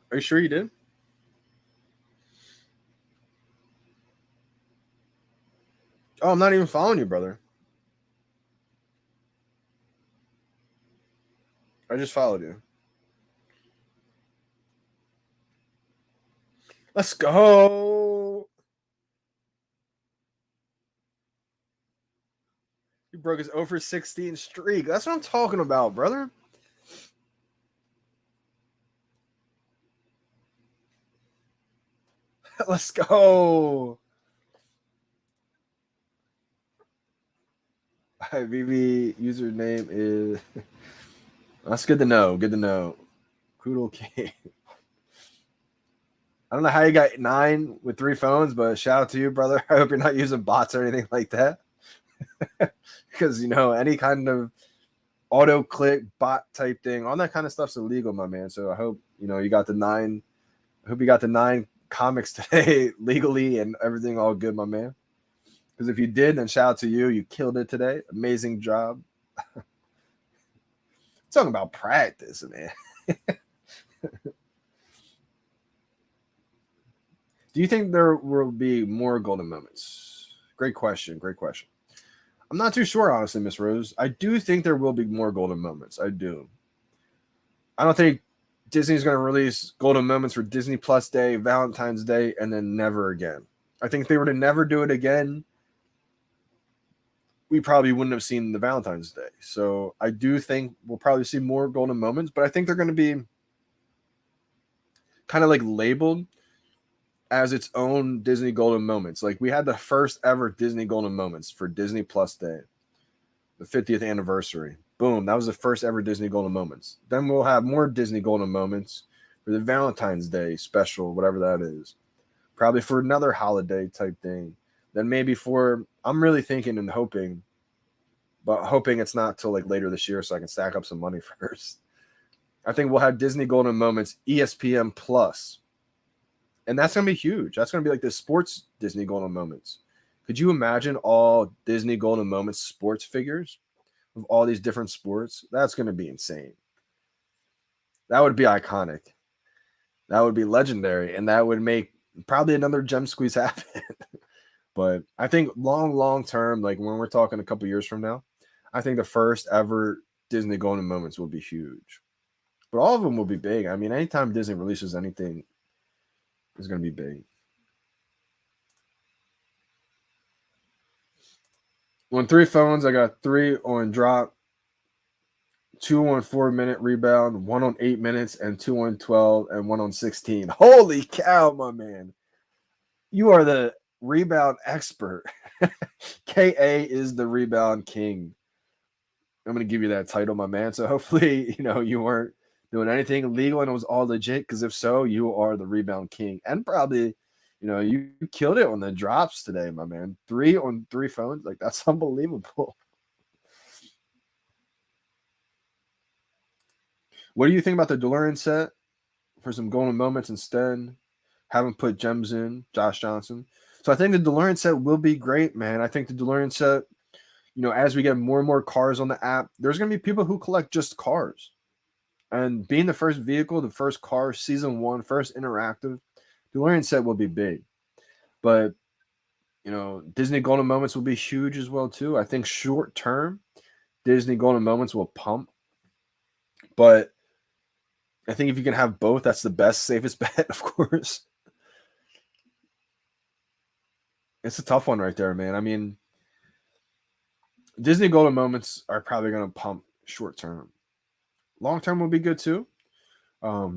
Are you sure you did? Oh, I'm not even following you, brother. I just followed you. Let's go. He broke his over 16 streak. That's what I'm talking about, brother. Let's go. VeVe username is. That's good to know. Good to know. Poodle King. I don't know how you got 9 with 3 phones, but shout out to you, brother. I hope you're not using bots or anything like that. Because, any kind of auto click bot type thing, all that kind of stuff's illegal, my man. So I hope, you got the 9. I hope you got the 9 comics today legally and everything all good, my man. Because if you did, then shout out to you. You killed it today. Amazing job. Talking about practice, man. Do you think there will be more golden moments? Great question. Great question. I'm not too sure, honestly, Miss Rose. I do think there will be more golden moments. I do. I don't think Disney's going to release golden moments for Disney Plus Day, Valentine's Day, and then never again. I think if they were to never do it again, we probably wouldn't have seen the Valentine's Day. So I do think we'll probably see more golden moments, but I think they're going to be kind of like labeled as its own Disney golden moments. Like we had the first ever Disney golden moments for Disney Plus Day, the 50th anniversary. Boom, that was the first ever Disney golden moments. Then we'll have more Disney golden moments for the Valentine's Day special, whatever that is. Probably for another holiday type thing. Then maybe I'm really thinking and hoping, but hoping it's not till like later this year so I can stack up some money first. I think we'll have Disney golden moments ESPN Plus. And that's going to be huge. That's going to be like the sports Disney golden moments. Could you imagine all Disney golden moments sports figures of all these different sports? That's going to be insane. That would be iconic. That would be legendary. And that would make probably another gem squeeze happen. But I think long term, like when we're talking a couple years from now, I think the first ever Disney golden moments will be huge. But all of them will be big. I mean, anytime Disney releases anything, it's going to be big. On 3 phones, I got 3 on drop, 2 on 4-minute rebound, 1 on 8 minutes, and 2 on 12, and 1 on 16. Holy cow, my man. You are the rebound expert. KA is the rebound king. I'm going to give you that title, my man. So hopefully, you weren't doing anything illegal and it was all legit, because if so, you are the rebound king. And probably, you killed it on the drops today, my man. 3 on 3 phones. Like, that's unbelievable. What do you think about the DeLorean set for some golden moments instead? Haven't put gems in, Josh Johnson. So I think the DeLorean set will be great, man. I think the DeLorean set, as we get more and more cars on the app, there's going to be people who collect just cars. And being the first vehicle, the first car, season 1, first interactive, DeLorean set will be big. But, Disney golden moments will be huge as well, too. I think short term, Disney golden moments will pump. But I think if you can have both, that's the best, safest bet, of course. It's a tough one right there, man. I mean, Disney golden moments are probably going to pump short term. Long term will be good too. But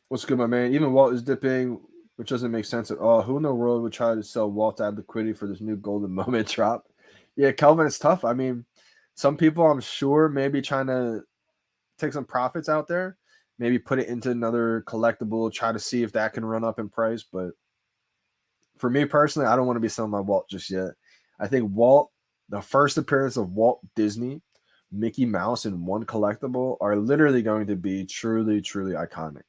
what's good, my man? Even Walt is dipping, which doesn't make sense at all. Who in the world would try to sell Walt to add liquidity for this new golden moment drop? Yeah, Kelvin, it's tough. I mean, some people, I'm sure, maybe trying to take some profits out there, maybe put it into another collectible, try to see if that can run up in price. But for me personally, I don't want to be selling my Walt just yet. I think Walt, the first appearance of Walt Disney, Mickey Mouse in one collectible are literally going to be truly, truly iconic.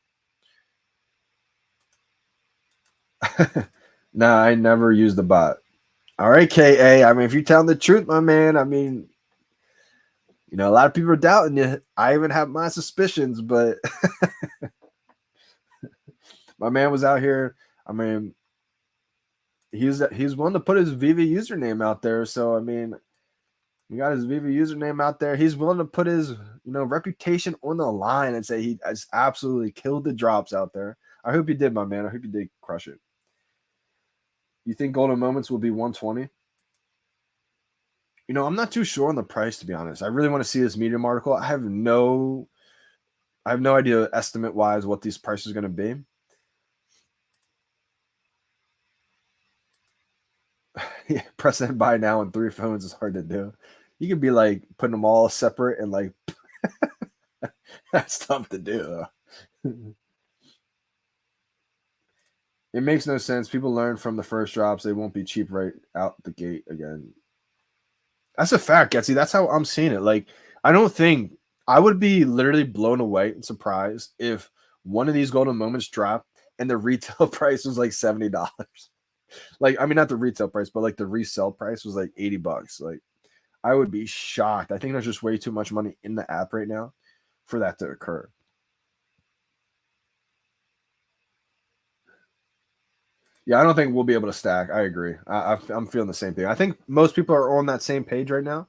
Nah, I never used the bot. All right, KA. I mean, if you're telling the truth, my man, I mean, a lot of people are doubting you. I even have my suspicions, but my man was out here. I mean, he's willing to put his VeVe username out there. So, I mean, he got his VeVe username out there. He's willing to put his, reputation on the line and say he has absolutely killed the drops out there. I hope he did, my man. I hope he did crush it. You think golden moments will be 120? I'm not too sure on the price, to be honest. I really want to see this Medium article. I have no idea estimate wise what these prices are going to be. Yeah, press and buy now on 3 phones is hard to do. You could be like putting them all separate and like that's tough to do. It makes no sense. People learn from the first drops. They won't be cheap right out the gate again. That's a fact, Getsy. That's how I'm seeing it. Like, I don't think I would be literally blown away and surprised if one of these golden moments dropped and the retail price was like $70. Like, I mean, not the retail price, but like the resale price was like $80. Like, I would be shocked. I think there's just way too much money in the app right now for that to occur. Yeah, I don't think we'll be able to stack. I agree. I'm feeling the same thing. I think most people are on that same page right now.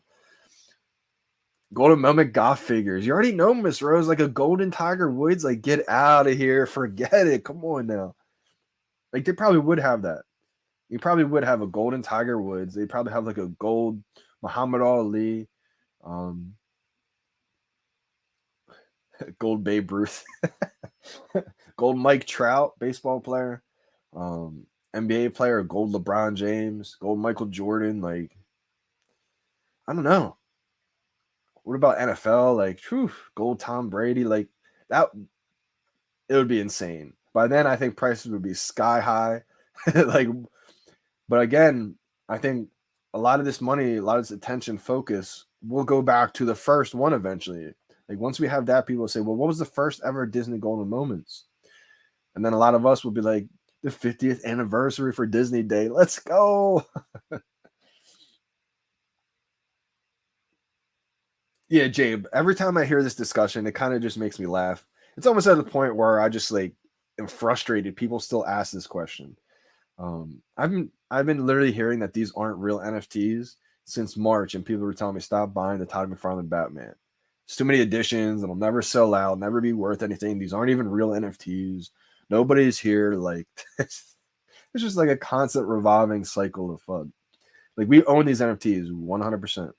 Golden Moment goth figures. You already know, Miss Rose, like a golden Tiger Woods. Like, get out of here. Forget it. Come on now. Like, they probably would have that. You probably would have a golden Tiger Woods. They probably have like a gold Muhammad Ali, um, gold Babe Ruth, gold Mike Trout, baseball player, NBA player, gold LeBron James, gold Michael Jordan. Like, I don't know. What about NFL? Like, whew, gold Tom Brady. Like, that, it would be insane. By then, I think prices would be sky high. Like, but again, I think a lot of this money, a lot of this attention focus will go back to the first one eventually. Like, once we have that, people will say, well, what was the first ever Disney Golden Moments? And then a lot of us will be like, the 50th anniversary for Disney Day. Let's go. Yeah, Jabe, every time I hear this discussion, it kind of just makes me laugh. It's almost at the point where I just like am frustrated. People still ask this question. I've been literally hearing that these aren't real NFTs since March, and people were telling me stop buying the Todd McFarlane Batman. It's too many editions. It'll never sell out. Never be worth anything. These aren't even real NFTs. Nobody's here. Like it's just like a constant revolving cycle of fun. Like we own these NFTs 100%. A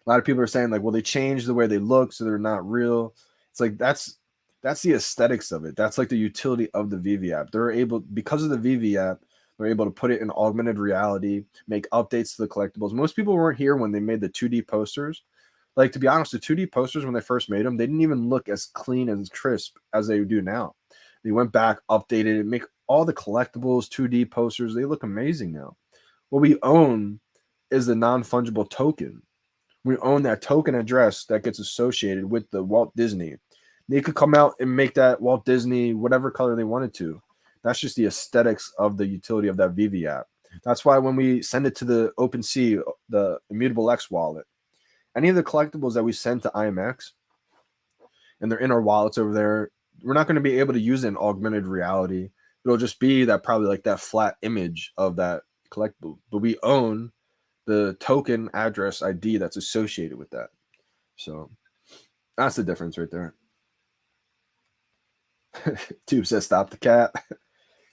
lot of people are saying like, well, they changed the way they look, so they're not real. It's like that's the aesthetics of it. That's like the utility of the VeVe app. They're able because of the VeVe app, they're able to put it in augmented reality, make updates to the collectibles. Most people weren't here when they made the 2D posters. Like to be honest, the 2D posters when they first made them, they didn't even look as clean and crisp as they do now. They went back, updated it, make all the collectibles 2D posters. They look amazing now. What we own is the non-fungible token. We own that token address that gets associated with the Walt Disney. They could come out and make that Walt Disney whatever color they wanted to. That's just the aesthetics of the utility of that VeVe app. That's why when we send it to the OpenSea, the Immutable X wallet, any of the collectibles that we send to IMX and they're in our wallets over there, we're not going to be able to use it in augmented reality. It'll just be that probably like that flat image of that collectible. But we own the token address ID that's associated with that. So that's the difference right there. Tube says stop the cat.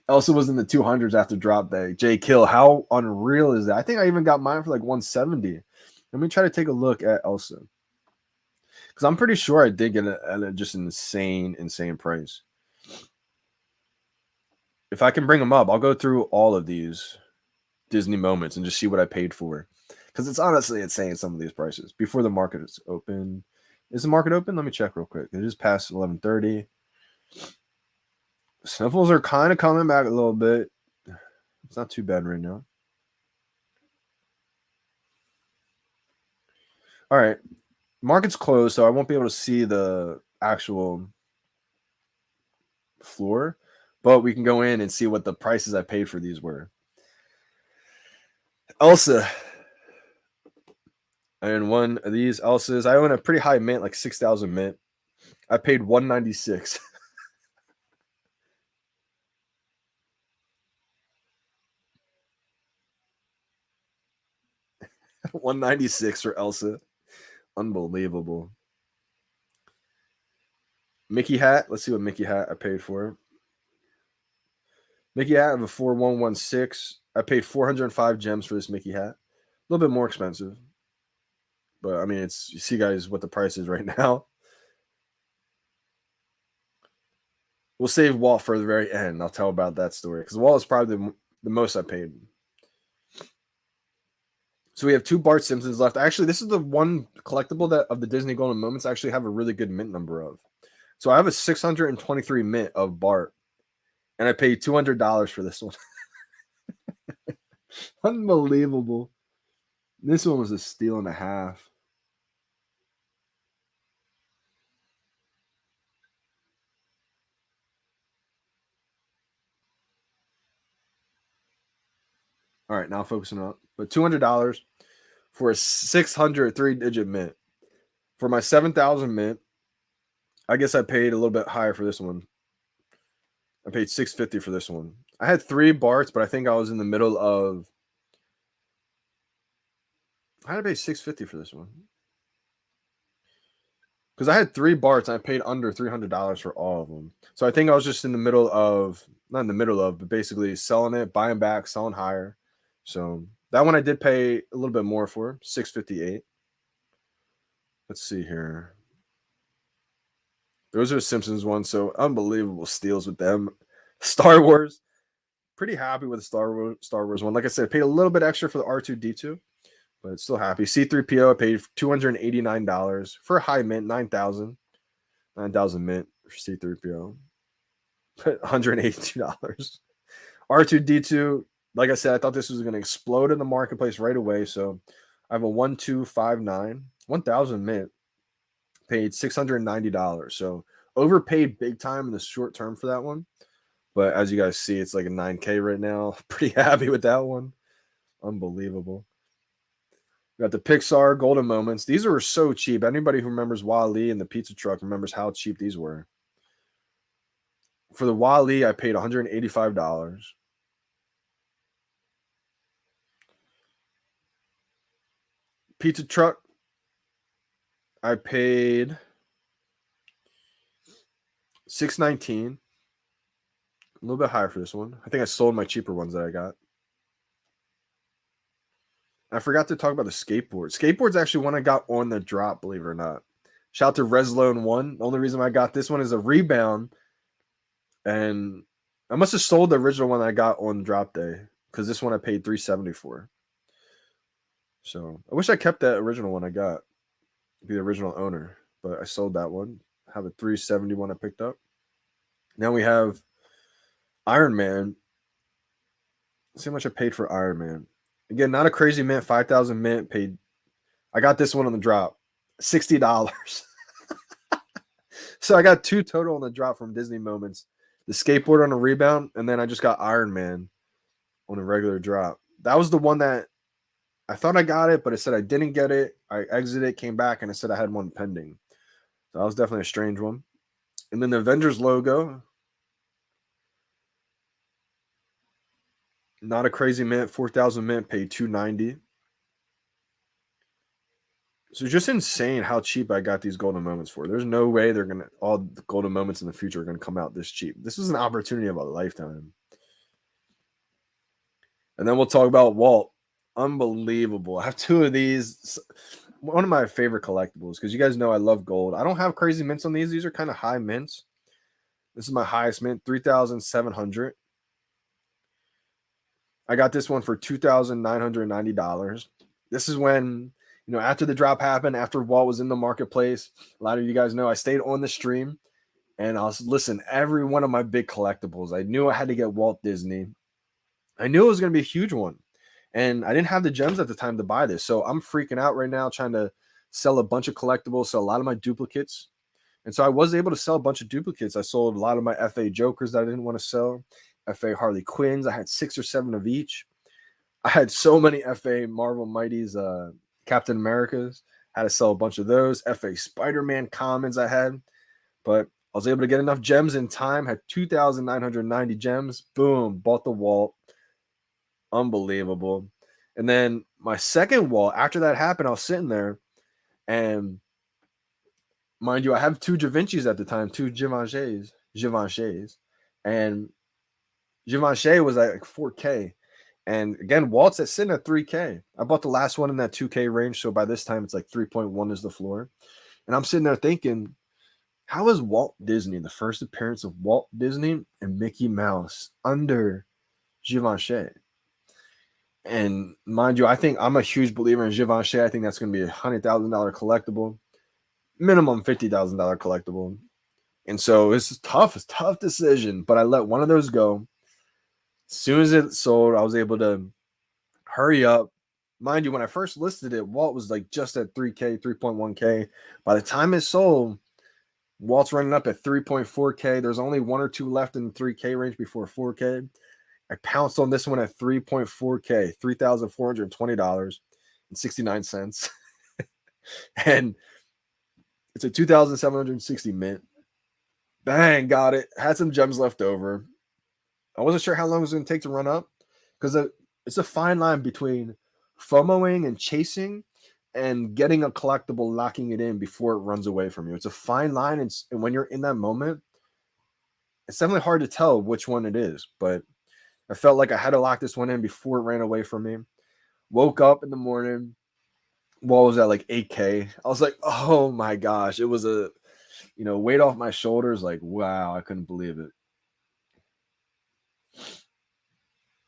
Elsa was in the 200s after drop day. J Kill, how unreal is that? I think I even got mine for like 170. Let me try to take a look at Elsa. Because I'm pretty sure I did get it at a just insane price. If I can bring them up, I'll go through all of these Disney moments and just see what I paid for. Because it's honestly insane, some of these prices. Before the market is open. Is the market open? Let me check real quick. It just past 11:30. Sniffles are kind of coming back a little bit. It's not too bad right now. All right. Market's closed, so I won't be able to see the actual floor. But we can go in and see what the prices I paid for these were. Elsa. I own one of these Elsas. I own a pretty high mint, like 6,000 mint. I paid 196. 196 for Elsa. Unbelievable. Mickey hat. Let's see what Mickey hat I paid for. Mickey hat of a 4116. I paid 405 gems for this Mickey hat. A little bit more expensive. But I mean, it's you see guys what the price is right now. We'll save Walt for the very end. I'll tell about that story because Walt is probably the most I paid. So we have 2 Bart Simpsons left. Actually, this is the one collectible that of the Disney Golden Moments I actually have a really good mint number of. So I have a 623 mint of Bart. And I paid $200 for this one. Unbelievable. This one was a steal and a half. All right, now focusing on, but $200 for a 600 3-digit mint. For my 7,000 mint, I guess I paid a little bit higher for this one. I paid $650 for this one. I had 3 Barts, but I think I was in the middle of. I had to pay $650 for this one because I had 3 Barts and I paid under $300 for all of them. So I think I was just in the middle of, not in the middle of, but basically selling it, buying back, selling higher. So that one I did pay a little bit more for, $658. Let's see here. Those are Simpsons ones, so unbelievable steals with them. Star Wars, pretty happy with the Star Wars one. Like I said, I paid a little bit extra for the R2D2, but still happy. C3PO, I paid $289 for a high mint, 9,000 mint for C3PO. $182. R2D2, like I said, I thought this was going to explode in the marketplace right away, so I have a 1259, 1,000 mint. Paid $690. So overpaid big time in the short term for that one. But as you guys see, it's like a 9K right now. Pretty happy with that one. Unbelievable. We got the Pixar Golden Moments. These were so cheap. Anybody who remembers Wall-E and the pizza truck remembers how cheap these were. For the Wall-E, I paid $185. Pizza truck, I paid $619. A little bit higher for this one. I think I sold my cheaper ones that I got. I forgot to talk about the skateboard. Skateboard's actually one I got on the drop, believe it or not. Shout out to Reslone1. The only reason I got this one is a rebound. And I must have sold the original one I got on drop day because this one I paid $370 for. So I wish I kept that original one I got. Be the original owner. But I sold that one. I have a $370 one I picked up. Now we have Iron Man. Let's see how much I paid for Iron Man. Again, not a crazy mint, 5,000 mint. Paid. I got this one on the drop, $60. So I got 2 total on the drop from Disney Moments. The skateboard on a rebound, and then I just got Iron Man on a regular drop. That was the one that I thought I got it, but it said I didn't get it. I exited, came back, and it said I had one pending. So that was definitely a strange one. And then the Avengers logo. Not a crazy mint, 4,000 mint, paid $290. So just insane how cheap I got these golden moments for. There's no way they're gonna all the golden moments in the future are gonna come out this cheap. This was an opportunity of a lifetime. And then we'll talk about Walt. Unbelievable. I have 2 of these. One of my favorite collectibles because you guys know I love gold. I don't have crazy mints on these. These are kind of high mints. This is my highest mint, 3,700. I got this one for $2,990. This is when, after the drop happened, after Walt was in the marketplace, a lot of you guys know I stayed on the stream and I'll listen every one of my big collectibles. I knew I had to get Walt Disney. I knew it was going to be a huge one. And I didn't have the gems at the time to buy this. So I'm freaking out right now trying to sell a bunch of collectibles, sell a lot of my duplicates. And so I was able to sell a bunch of duplicates. I sold a lot of my FA Jokers that I didn't want to sell. FA Harley Quinns. I had 6 or 7 of each. I had so many FA Marvel Mighties, Captain Americas. Had to sell a bunch of those. FA Spider-Man commons I had. But I was able to get enough gems in time. Had 2,990 gems. Boom. Bought the Walt. Unbelievable. And then my second Walt, after that happened, I was sitting there. And mind you, I have 2 Givenchy's at the time. 2 Givenchy's. And Givenchy was like 4K. And again, Walt's sitting at 3K. I bought the last one in that 2K range. So by this time, it's like 3.1 is the floor. And I'm sitting there thinking, how is Walt Disney, the first appearance of Walt Disney and Mickey Mouse under Givenchy? And mind you, I think I'm a huge believer in Givenchy. I think that's going to be a $100,000 collectible, minimum $50,000 collectible. And so it's a tough decision, but I let one of those go. As soon as it sold, I was able to hurry up. Mind you, when I first listed it, Walt was like just at 3K, 3.1K. By the time it sold, Walt's running up at 3.4K. There's only one or two left in the 3K range before 4K. I pounced on this one at 3.4K, $3,420.69. And it's a 2,760 mint. Bang, got it. Had some gems left over. I wasn't sure how long it was going to take to run up because it's a fine line between FOMOing and chasing and getting a collectible, locking it in before it runs away from you. It's a fine line. And when you're in that moment, it's definitely hard to tell which one it is. But I felt like I had to lock this one in before it ran away from me. Woke up in the morning. Wall was at like 8K. I was like, oh my gosh. It was a, weight off my shoulders. Like, wow, I couldn't believe it.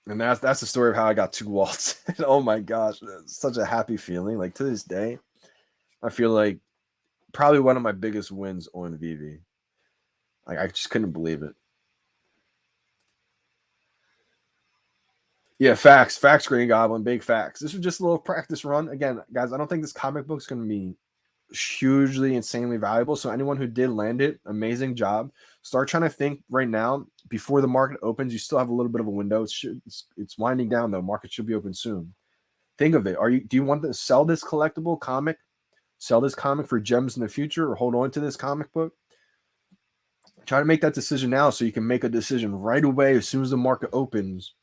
And that's the story of how I got 2 Walts. Oh my gosh, such a happy feeling. Like to this day, I feel like probably one of my biggest wins on VeVe. Like I just couldn't believe it. Yeah, facts, Green Goblin, big facts. This was just a little practice run. Again, guys, I don't think this comic book's going to be hugely, insanely valuable. So anyone who did land it, amazing job. Start trying to think right now before the market opens. You still have a little bit of a window. It's winding down though. Market should be open soon. Think of it. Do you want to sell this collectible comic? Sell this comic for gems in the future, or hold on to this comic book? Try to make that decision now so you can make a decision right away as soon as the market opens.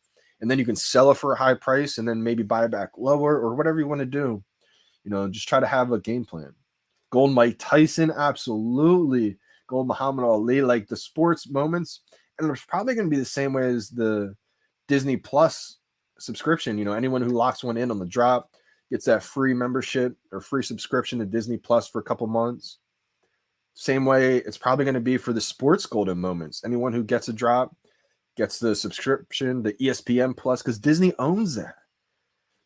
And then you can sell it for a high price and then maybe buy it back lower or whatever you want to do. Just try to have a game plan. Gold Mike Tyson, absolutely. Gold Muhammad Ali, like the sports moments. And it's probably going to be the same way as the Disney Plus subscription. Anyone who locks one in on the drop gets that free membership or free subscription to Disney Plus for a couple months. Same way it's probably going to be for the sports golden moments. Anyone who gets a drop gets the subscription, the ESPN Plus, because Disney owns that.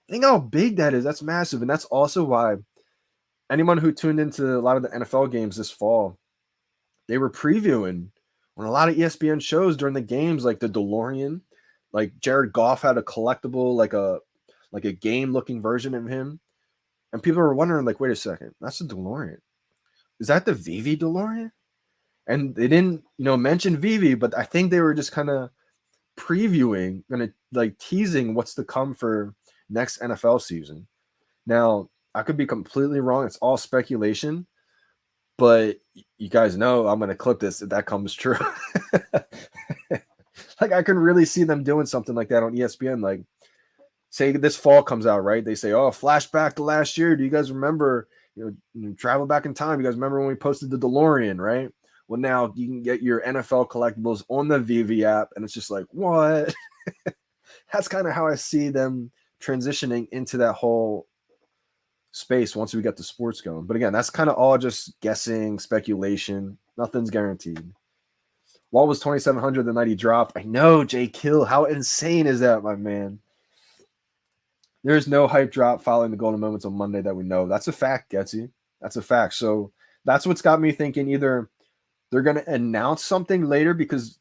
Think how big that is. That's massive. And that's also why anyone who tuned into a lot of the NFL games this fall, they were previewing on a lot of ESPN shows during the games, like the DeLorean. Like Jared Goff had a collectible, like a game-looking version of him. And people were wondering, like, wait a second, that's a DeLorean. Is that the VeVe DeLorean? And they didn't, mention VeVe, but I think they were just kind of previewing, like teasing what's to come for next NFL season. Now, I could be completely wrong. It's all speculation, but you guys know I'm going to clip this if that comes true. Like I can really see them doing something like that on ESPN. Like say this fall comes out, right? They say, oh, flashback to last year. Do you guys remember, travel back in time? You guys remember when we posted the DeLorean, right? Well, now you can get your NFL collectibles on the VeVe app, and it's just like, what? That's kind of how I see them transitioning into that whole space once we get the sports going. But again, that's kind of all just guessing, speculation. Nothing's guaranteed. Wall was 2,700 the night he dropped. I know, Jay Kill. How insane is that, my man? There's no hype drop following the golden moments on Monday that we know. That's a fact, Getsy. That's a fact. So that's what's got me thinking either they're going to announce something later because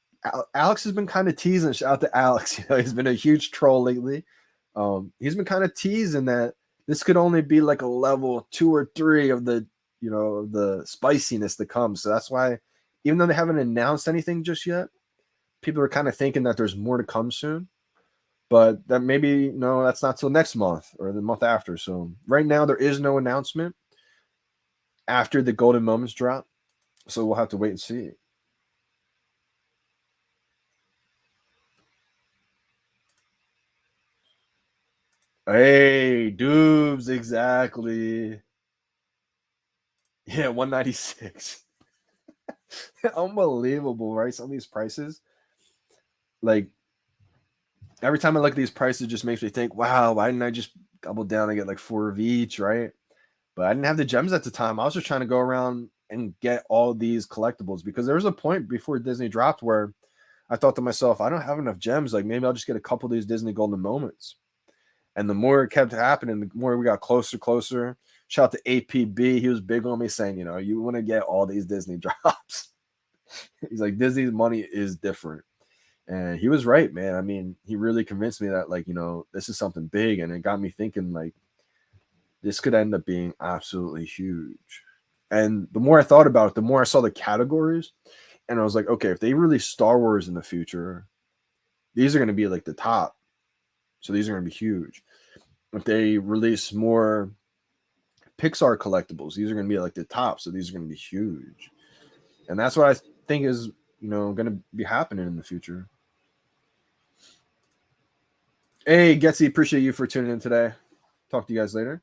Alex has been kind of teasing. Shout out to Alex. He's been a huge troll lately. He's been kind of teasing that this could only be like a level 2 or 3 of the, the spiciness that comes. So that's why, even though they haven't announced anything just yet, people are kind of thinking that there's more to come soon. But that maybe, no, that's not till next month or the month after. So right now there is no announcement after the golden moments drop. So we'll have to wait and see. Hey, Doobs, exactly. Yeah, 196. Unbelievable, right? Some of these prices. Like, every time I look at these prices, it just makes me think, wow, why didn't I just double down and get like 4 of each, right? But I didn't have the gems at the time. I was just trying to go around and get all these collectibles because there was a point before Disney dropped where I thought to myself, I don't have enough gems. Like maybe I'll just get a couple of these Disney golden moments. And the more it kept happening, the more we got closer. Shout out to APB. He was big on me saying, you want to get all these Disney drops. He's like, Disney's money is different. And he was right, man. I mean, he really convinced me that, like, this is something big. And it got me thinking, like, this could end up being absolutely huge. And the more I thought about it, the more I saw the categories. And I was like, okay, if they release Star Wars in the future, these are going to be like the top. So these are going to be huge. If they release more Pixar collectibles, these are going to be like the top. So these are going to be huge. And that's what I think is, going to be happening in the future. Hey, Getsy, appreciate you for tuning in today. Talk to you guys later.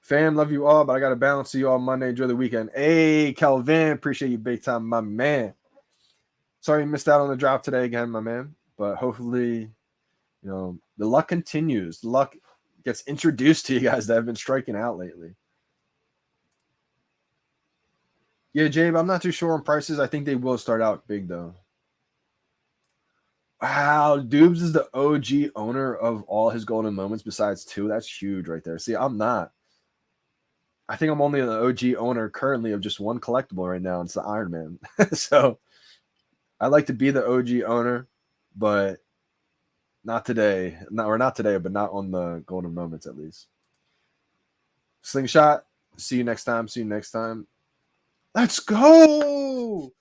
Fam, love you all, but I got to balance. See you all Monday. Enjoy the weekend. Hey, Calvin, appreciate you big time, my man. Sorry you missed out on the drop today again, my man. But hopefully, the luck continues. The luck gets introduced to you guys that have been striking out lately. Yeah, Jabe, I'm not too sure on prices. I think they will start out big, though. Wow, Dubes is the OG owner of all his golden moments besides 2. That's huge right there. See, I'm not. I think I'm only the OG owner currently of just one collectible right now. It's the Iron Man. So I like to be the OG owner, but not today. Not today, but not on the golden moments at least. Slingshot. See you next time. Let's go,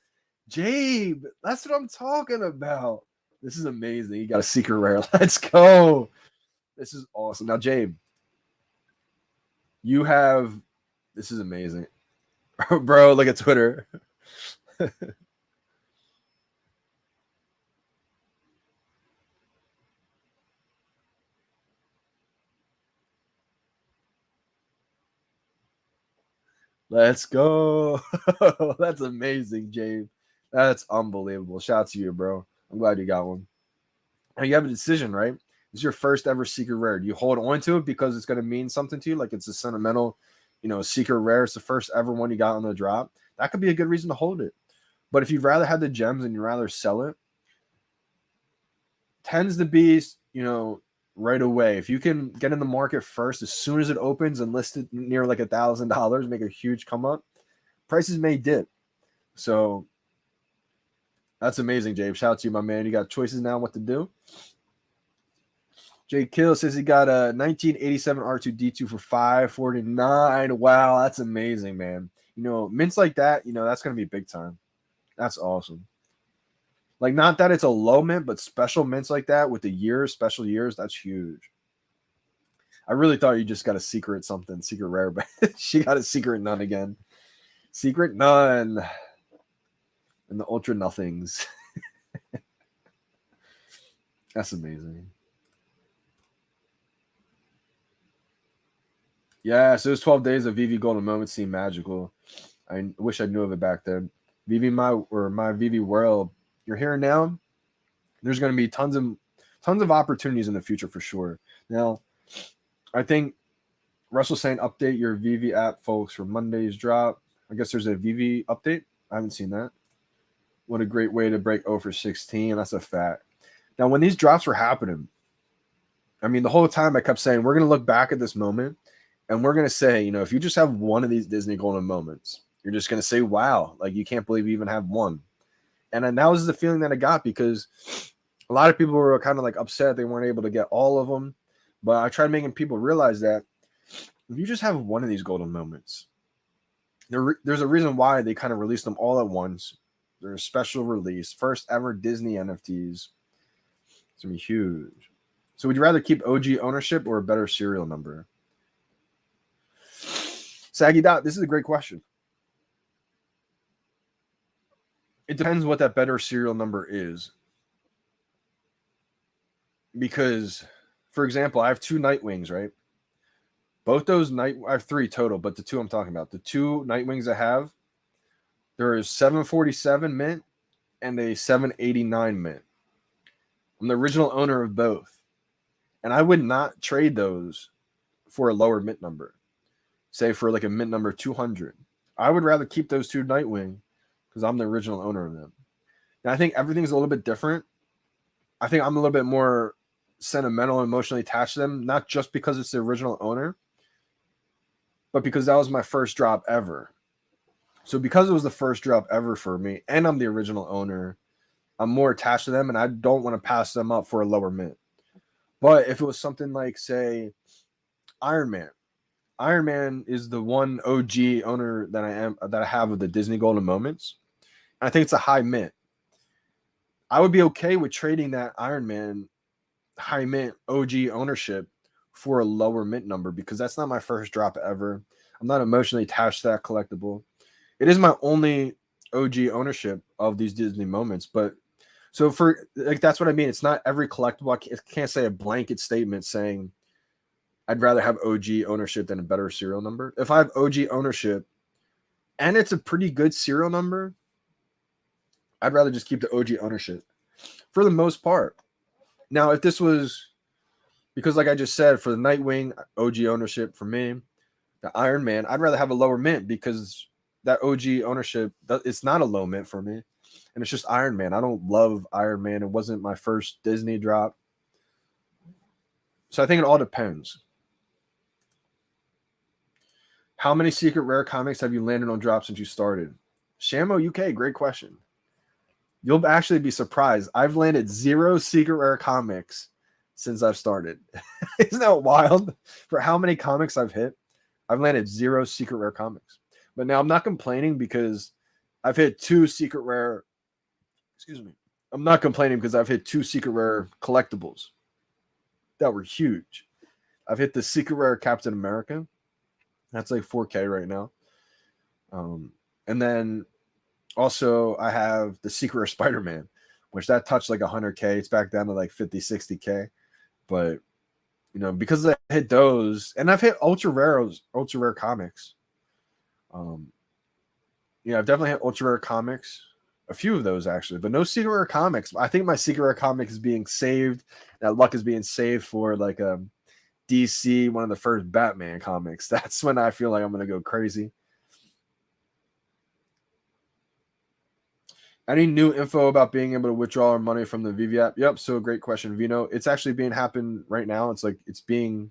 Jabe. That's what I'm talking about. This is amazing. You got a secret rare. Let's go. This is awesome. Now, Jabe, this is amazing. Bro, look at Twitter. Let's go. That's amazing, Jabe. That's unbelievable. Shout out to you, bro. I'm glad you got one. Now you have a decision, right? This is your first ever secret rare. Do you hold on to it because it's going to mean something to you? Like it's a sentimental, secret rare. It's the first ever one you got on the drop. That could be a good reason to hold it. But if you'd rather have the gems and you'd rather sell it, tends to be, right away. If you can get in the market first, as soon as it opens and list it near like $1,000, make a huge come up, prices may dip. So that's amazing, Jabe. Shout out to you, my man. You got choices now what to do. Jay Kill says he got a 1987 R2D2 for $549. Wow, that's amazing, man. Mints like that, that's going to be big time. That's awesome. Like, not that it's a low mint, but special mints like that with the special years, that's huge. I really thought you just got a secret rare, but she got a secret none again. Secret none. And the ultra nothings. That's amazing. Yeah, so those 12 days of VeVe Golden Moments seem magical. I wish I knew of it back then. VeVe my VeVe world. You're here now. There's going to be tons of opportunities in the future for sure. Now, I think Russell's saying update your VeVe app, folks, for Monday's drop. I guess there's a VeVe update. I haven't seen that. What a great way to break 0 for 16. That's a fact. Now, when these drops were happening, I mean, the whole time I kept saying, we're going to look back at this moment and we're going to say, if you just have one of these Disney Golden Moments, you're just going to say, wow, like you can't believe you even have one. And then that was the feeling that I got because a lot of people were kind of like upset they weren't able to get all of them. But I tried making people realize that if you just have one of these golden moments, there's a reason why they kind of released them all at once. They're a special release, first ever Disney NFTs. It's going to be huge. So would you rather keep OG ownership or a better serial number? Saggy Dot, this is a great question. It depends what that better serial number is. Because, for example, I have 2 Nightwings, right? Both those I have 3 total, but the 2 I'm talking about, the 2 Nightwings I have, there is 747 mint and a 789 mint. I'm the original owner of both. And I would not trade those for a lower mint number. Say for like a mint number 200. I would rather keep those 2 Nightwing because I'm the original owner of them. And I think everything's a little bit different. I think I'm a little bit more sentimental and emotionally attached to them, not just because it's the original owner, but because that was my first drop ever. So because it was the first drop ever for me, and I'm the original owner, I'm more attached to them, and I don't want to pass them up for a lower mint. But if it was something like, say, Iron Man, Iron Man is the one OG owner that I have of the Disney Golden Moments. And I think it's a high mint. I would be okay with trading that Iron Man high mint OG ownership for a lower mint number because that's not my first drop ever. I'm not emotionally attached to that collectible. It is my only OG ownership of these Disney moments, but so for like that's what I mean. It's not every collectible. I can't say a blanket statement saying I'd rather have OG ownership than a better serial number. If I have OG ownership and it's a pretty good serial number, I'd rather just keep the OG ownership for the most part. Now, if this was because, like I just said, for the Nightwing, OG ownership for me, the Iron Man, I'd rather have a lower mint because that OG ownership, it's not a low mint for me. And it's just Iron Man. I don't love Iron Man. It wasn't my first Disney drop. So I think it all depends. How many secret rare comics have you landed on drops since you started? Shamo UK, great question. You'll actually be surprised. I've landed 0 secret rare comics since I've started. Isn't that wild? For how many comics I've hit, I've landed 0 secret rare comics. But now I'm not complaining because I've hit 2 secret rare. Excuse me. I'm not complaining because I've hit 2 secret rare collectibles that were huge. I've hit the secret rare Captain America. That's like 4K right now. And then also I have the secret rare Spider-Man, which that touched like 100K. It's back down to like 50, 60K. But, you know, because I hit those, and I've hit ultra rare comics. Yeah, I've definitely hit ultra rare comics. A few of those actually, but no secret rare comics. I think my secret rare comic is being saved. That luck is being saved for like a DC, one of the first Batman comics. That's when I feel like I'm gonna go crazy. Any new info about being able to withdraw our money from the VeVe app? Yep. So great question, Vino. It's actually being happen right now. It's like it's being.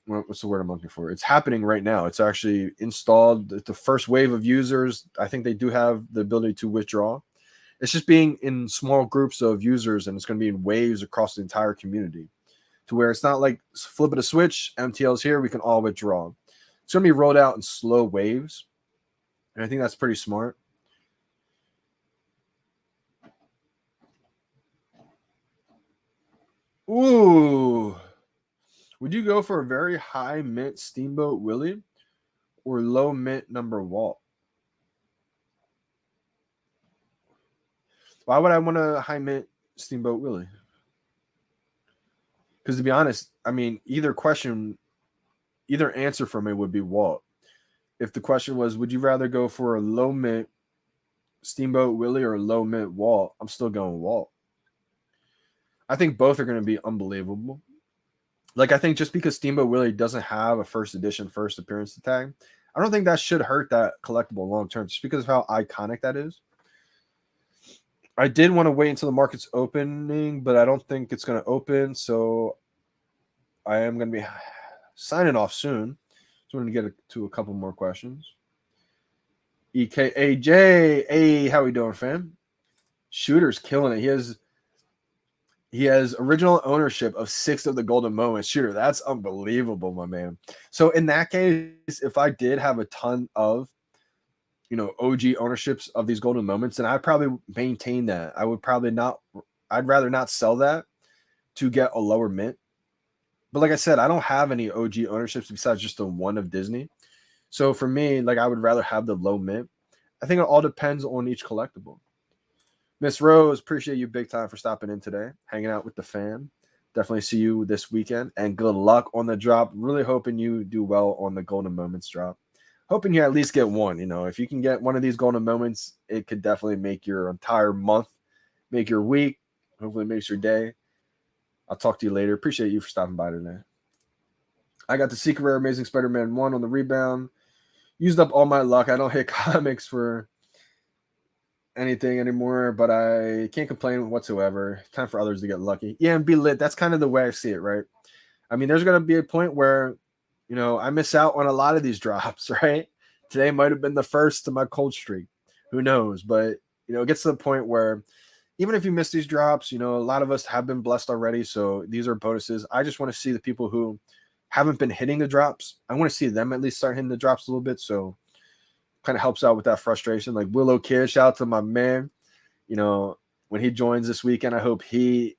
What's the word I'm looking for? It's happening right now. It's actually installed. The first wave of users, I think they do have the ability to withdraw. It's just being in small groups of users, and it's going to be in waves across the entire community to where it's not like flipping a switch, MTL's here, we can all withdraw. It's going to be rolled out in slow waves, and I think that's pretty smart. Ooh. Would you go for a very high mint Steamboat Willie or low mint number Walt? Why would I want a high mint Steamboat Willie? Because to be honest, I mean, either answer for me would be Walt. If the question was, would you rather go for a low mint Steamboat Willie or a low mint Walt? I'm still going Walt. I think both are going to be unbelievable. Like, I think just because Steamboat Willie doesn't have a first edition, first appearance tag, I don't think that should hurt that collectible long term, just because of how iconic that is. I did want to wait until the market's opening, but I don't think it's going to open, so I am going to be signing off soon. So I'm going to get to a couple more questions. EKAJ, hey, how we doing, fam? Shooter's killing it. He has original ownership of 6 of the golden moments. Shooter, that's unbelievable, my man. So in that case, if I did have a ton of, you know, OG ownerships of these golden moments, then I'd probably maintain that. I would probably not. I'd rather not sell that to get a lower mint. But like I said, I don't have any OG ownerships besides just the one of Disney. So for me, like I would rather have the low mint. I think it all depends on each collectible. Miss Rose, appreciate you big time for stopping in today, hanging out with the fam. Definitely see you this weekend, and good luck on the drop. Really hoping you do well on the Golden Moments drop. Hoping you at least get one. You know, if you can get one of these Golden Moments, it could definitely make your entire month, make your week. Hopefully, it makes your day. I'll talk to you later. Appreciate you for stopping by today. I got the Secret Rare Amazing Spider-Man 1 on the rebound. Used up all my luck. I don't hit comics for anything anymore, but I can't complain whatsoever. Time for others to get lucky. Yeah, and be lit. That's kind of the way I see it, right? I mean, there's going to be a point where, you know, I miss out on a lot of these drops, right? Today might have been the first to my cold streak. Who knows? But it gets to the point where even if you miss these drops, a lot of us have been blessed already. So these are bonuses. I just want to see the people who haven't been hitting the drops. I want to see them at least start hitting the drops a little bit. So kind of helps out with that frustration. Like Willow Kid, shout out to my man. When he joins this weekend, I hope he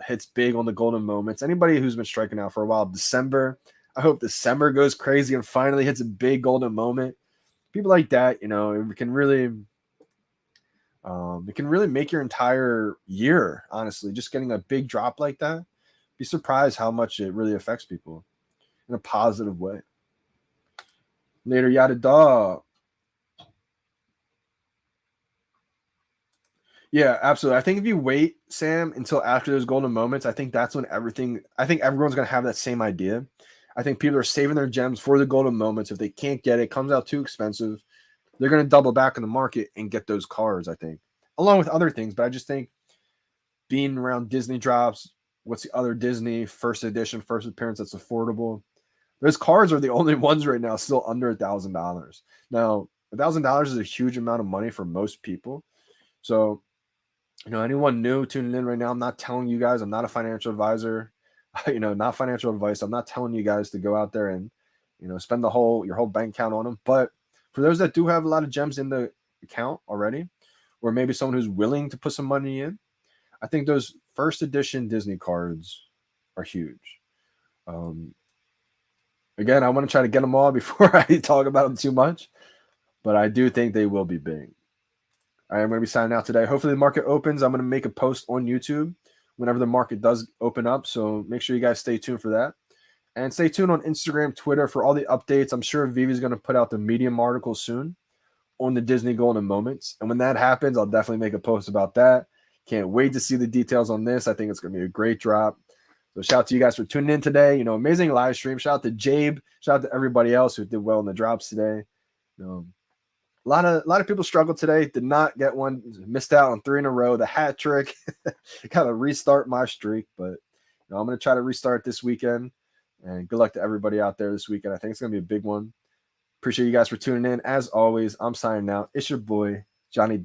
hits big on the golden moments. Anybody who's been striking out for a while, December, I hope December goes crazy and finally hits a big golden moment. People like that, it can really make your entire year, honestly. Just getting a big drop like that, be surprised how much it really affects people in a positive way. Later, yada dog. Yeah, absolutely. I think if you wait, Sam, until after those golden moments, I think that's when everyone's going to have that same idea. I think people are saving their gems for the golden moments. If they can't get it, comes out too expensive, they're going to double back in the market and get those cards, I think, along with other things. But I just think being around Disney drops, what's the other Disney first edition, first appearance that's affordable? Those cards are the only ones right now still under $1,000. Now, $1,000 is a huge amount of money for most people. So, anyone new tuning in right now, I'm not telling you guys, I'm not a financial advisor, not financial advice. I'm not telling you guys to go out there and, spend your whole bank account on them. But for those that do have a lot of gems in the account already, or maybe someone who's willing to put some money in, I think those first edition Disney cards are huge. Again, I want to try to get them all before I talk about them too much, but I do think they will be big. I'm going to be signing out today. Hopefully the market opens. I'm going to make a post on YouTube whenever the market does open up. So make sure you guys stay tuned for that. And stay tuned on Instagram, Twitter for all the updates. I'm sure VeVe is going to put out the Medium article soon on the Disney Golden Moments. And when that happens, I'll definitely make a post about that. Can't wait to see the details on this. I think it's going to be a great drop. So shout out to you guys for tuning in today. Amazing live stream. Shout out to Jabe. Shout out to everybody else who did well in the drops today. A lot of people struggled today. Did not get one. Missed out on 3 in a row. The hat trick. Got to restart my streak, but I'm going to try to restart this weekend. And good luck to everybody out there this weekend. I think it's going to be a big one. Appreciate you guys for tuning in. As always, I'm signing out. It's your boy, Johnny